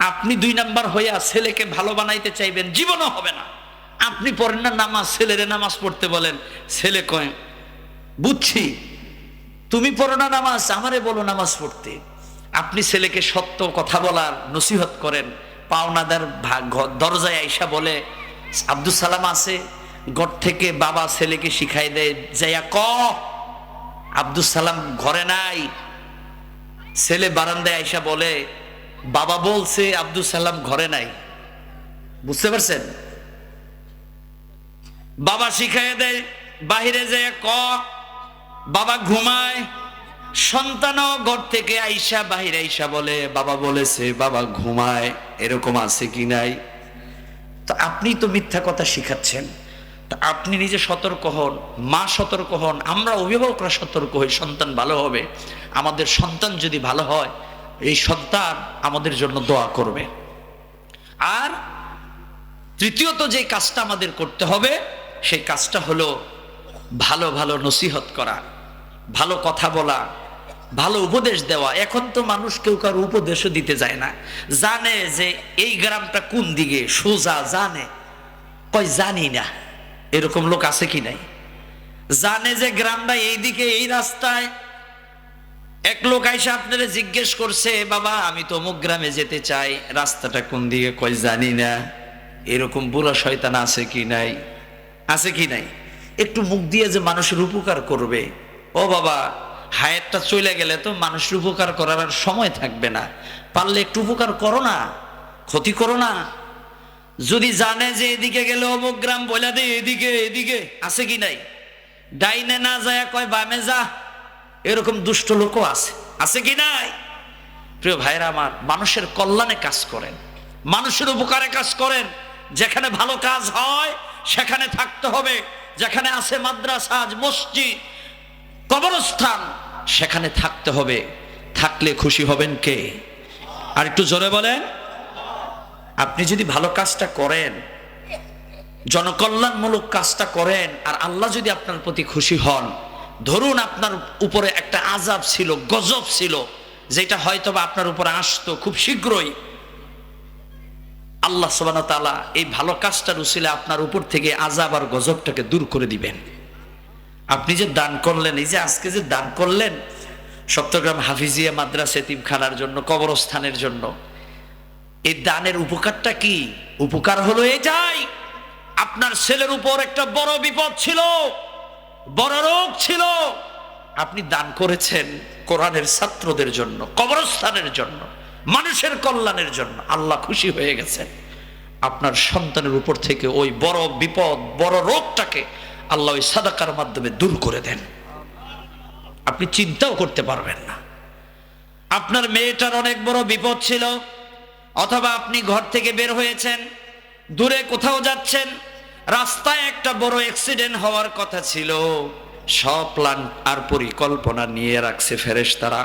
আপনি 2 নাম্বার হইয়া ছেলেকে ভালো বানাইতে চাইবেন, জীবনও হবে না। আপনি পড়েন না নামাজ, ছেলেরে নামাজ পড়তে বলেন, ছেলে কয় বুঝছি, তুমি পড়ো না নামাজ, আমারে বলো নামাজ পড়তে। আপনি ছেলেকে সত্য কথা বলার নসিহত করেন, পাওনাদার দরজায় আইসা বলে আব্দুল সালাম আছে, ঘর থেকে বাবা ছেলেকে শিখাই দেয়, যাইয়া ক আব্দুল সালাম ঘরে নাই। ছেলে বারান্দায় আইসা বলে বাবা বলছে আব্দুল সালাম ঘরে নাই। বুঝতে পারছেন? বাবা শিখাই দেয়, বাহিরে যায় ক বাবা ঘুমায়। সন্তানও ঘর থেকে আইসা বাহিরে আইসা বলে বাবা বলেছে বাবা ঘুমায়। এরকম আছে কি নাই? তো আপনি তো মিথ্যা কথা শিখাচ্ছেন। তা আপনি নিজে সতর্ক হন, মা সতর্ক হন, আমরা অভিভাবকরা সতর্ক হই, সন্তান ভালো হবে। আমাদের সন্তান যদি ভালো হয়, এই সন্তান আমাদের জন্য দোয়া করবে। আর তৃতীয়ত যে কাজটা আমাদের করতে হবে, সেই কাজটা হলো ভালো ভালো নসিহত করা, ভালো কথা বলা, ভালো উপদেশ দেওয়া। এখন তো মানুষ কেউ কারো উপদেশও দিতে যায় না, জানে যে এই গ্রামটা কোন দিকে সোজা, জানে কয় জানি না, এরকম লোক আছে কি নাই? জানে যে গ্রামটা এই দিকে, এই রাস্তায়। এক লোক আইসা আপনারা জিজ্ঞেস করছে, বাবা আমি তো অমুক গ্রামে যেতে চাই, রাস্তাটা কোন দিকে? কয় জানি না। এরকম বুড়া শয়তান আছে কি নাই? আছে কি নাই? একটু মুখ দিয়ে যে মানুষের উপকার করবে। ও বাবা, হায়াতটা চলে গেলে তো মানুষের উপকার করার আর সময় থাকবে না। পারলে একটু উপকার করো না, ক্ষতি করো না। যদি জানে যে এদিকে গেলে অমুক গ্রাম, বলে দে এদিকে, এদিকে আছে কি নাই? ডাইনে না যায় কয় বামে যা। এরকম দুষ্ট লোকও আছে, আছে কি নাই? প্রিয় ভাইরা আমার, মানুষের কল্যাণে কাজ করেন, মানুষের উপকারে কাজ করেন। যেখানে ভালো কাজ হয় সেখানে থাকতে হবে। যেখানে আছে মাদ্রাসা, মসজিদ, কবরস্থান, সেখানে থাকতে হবে। থাকলে খুশি হবেন কে? আর একটু জোরে বলেন। আপনি যদি ভালো কাজটা করেন, জনকল্যাণমূলক কাজটা করেন, আর আল্লাহ যদি আপনার প্রতি খুশি হন, ধরুন আপনার উপরে একটা আযাব ছিল, গজব ছিল, যেটা হয়তো বা আপনার উপরে আসতো খুব শীঘ্রই, আল্লাহ সুবহানাহু ওয়া তাআলা এই ভালো কাজটার উসিলায় আপনার উপর থেকে আযাব আর গজবটাকে দূর করে দিবেন। আপনি যে দান করলেন, এই যে আজকে যে দান করলেন সপ্তগ্রাম হাফিজিয়া মাদ্রাসা এতিমখানার জন্য, কবরস্থানের জন্য, এই দানের উপকারটা কি? উপকার হলো এটাই, আপনার ছেলের উপর একটা বড় বিপদ ছিল, বড় রোগ ছিল, আপনি দান করেছেন কোরআনের ছাত্রদের জন্য, কবরস্থানের জন্য, মানুষের কল্যাণের জন্য। আল্লাহ খুশি হয়ে গেছেন। আপনার সন্তানের উপর থেকে ওই বড় বিপদ, বড় রোগটাকে আল্লাহ ওই সাদাকার মাধ্যমে দূর করে দেন। আপনি চিন্তাও করতে পারবেন না। আপনার মেয়েটার অনেক বড় বিপদ ছিল, অথবা আপনি ঘর থেকে বের হয়েছেন, দূরে কোথাও যাচ্ছেন, রাস্তায় একটা বড় অ্যাক্সিডেন্ট হওয়ার কথা ছিল, সব প্ল্যান আর পরিকল্পনা নিয়ে রাখছে ফেরেশতারা।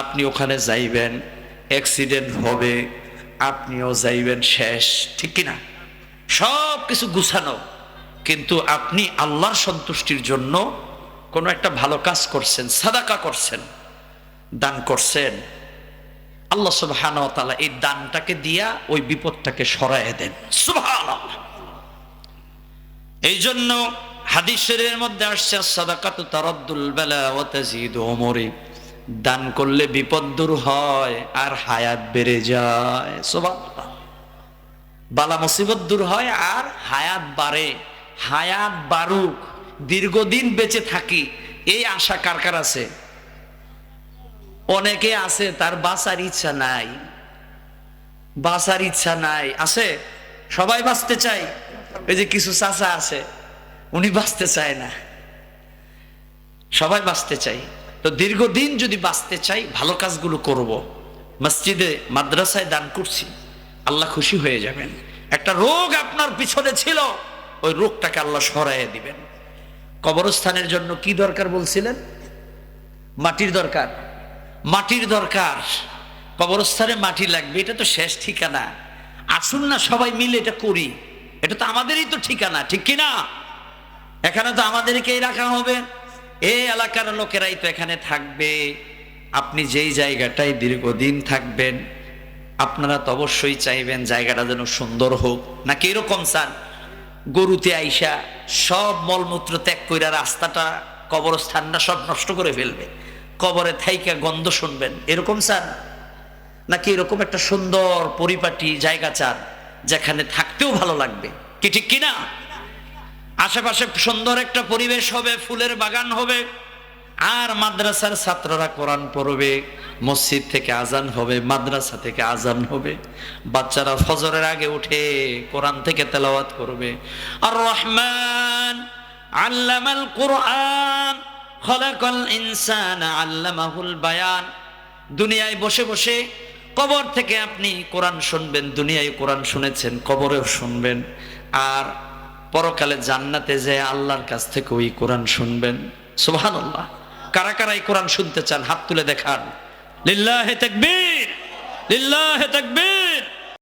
আপনি ওখানে যাইবেন, অ্যাক্সিডেন্ট হবে, আপনিও যাইবেন, শেষ, ঠিক কিনা? সব কিছু গুছানো, কিন্তু আপনি আল্লাহর সন্তুষ্টির জন্য কোনো একটা ভালো কাজ করছেন, সাদাকা করছেন, দান করছেন, আল্লাহ সুবহানাহু ওয়া তাআলা এই দানটাকে দিয়া ওই বিপদটাকে সরায় দেন। সুবহানাল্লাহ। এই জন্য হাদিস শরীফের মধ্যে আসছে, সাদাকাতু তারাদ্দুল বালা ওয়া তাজিদু উমরি, দান করলে বিপদ দূর হয় আর হায়াত বেড়ে যায়। সুবহানাল্লাহ। বালা মুসিবত দূর হয় আর হায়াত বাড়ে, হায়াত বাড়ুক, দীর্ঘদিন বেঁচে থাকি, এই আশা কার কার আছে? অনেকে আছে তার বাঁচার ইচ্ছা নাই, বাঁচার ইচ্ছা নাই, আছে? সবাই বাঁচতে চায়। ওই যে কিছু চাচা আছে, উনি বাঁচতে চায় না, সবাই বাঁচতে চাই। তো দীর্ঘদিন যদি বাঁচতে চাই, ভালো কাজগুলো করব, মসজিদে মাদ্রাসায় দান করছি, আল্লাহ খুশি হয়ে যাবেন। একটা রোগ আপনার পিছনে ছিল, ওই রোগটাকে আল্লাহ সরাইয়া দিবেন। কবরস্থানের জন্য কি দরকার বলছিলেন? মাটির দরকার, মাটির দরকার। কবরস্থানে মাটি লাগবে, এটা তো শেষ ঠিকানা। আসুন না সবাই মিলে এটা করি, এটা তো আমাদেরই তো ঠিকানা, ঠিক কিনা? এখানে তো আমাদেরকেই রাখা হবে, এই এলাকার লোকেরাই তো এখানে থাকবে। আপনি যেই জায়গাটায় দীর্ঘদিন থাকবেন, আপনারা তো অবশ্যই চাইবেন জায়গাটা যেন সুন্দর হোক, নাকি এরকম চান গরুতে আইসা সব মলমূত্র ত্যাগ কইরা রাস্তাটা, কবরস্থানটা সব নষ্ট করে ফেলবে, কবরে থাইকা গন্ধ শুনবেন, এরকম চান? নাকি এরকম একটা সুন্দর পরিপাটি জায়গা চান যেখানে থাকতেও ভালো লাগবে, কি ঠিক কিনা? আশেপাশে সুন্দর একটা পরিবেশ হবে, ফুলের বাগান হবে, আর মাদ্রাসার ছাত্ররা কোরআন পড়বে, মসজিদ থেকে আজান হবে, মাদ্রাসা থেকে আজান হবে, বাচ্চারা ফজরের আগে উঠে কোরআন থেকে তেলাওয়াত করবে। আর রহমান আল্লামাল কোরআন খলাকাল ইনসানা আল্লামাহুল বায়ান। দুনিয়ায় বসে বসে কবর থেকে আপনি কোরআন শুনবেন, দুনিয়ায় কোরআন শুনেছেন, কবরেও শুনবেন, আর পরকালে জান্নাতে যে আল্লাহর কাছ থেকে ওই কোরআন শুনবেন। সুবহানাল্লাহ। কারা কারা এই কোরআন শুনতে চান? হাত তুলে দেখান। লিল্লাহি তাকবীর, লিল্লাহি তাকবীর।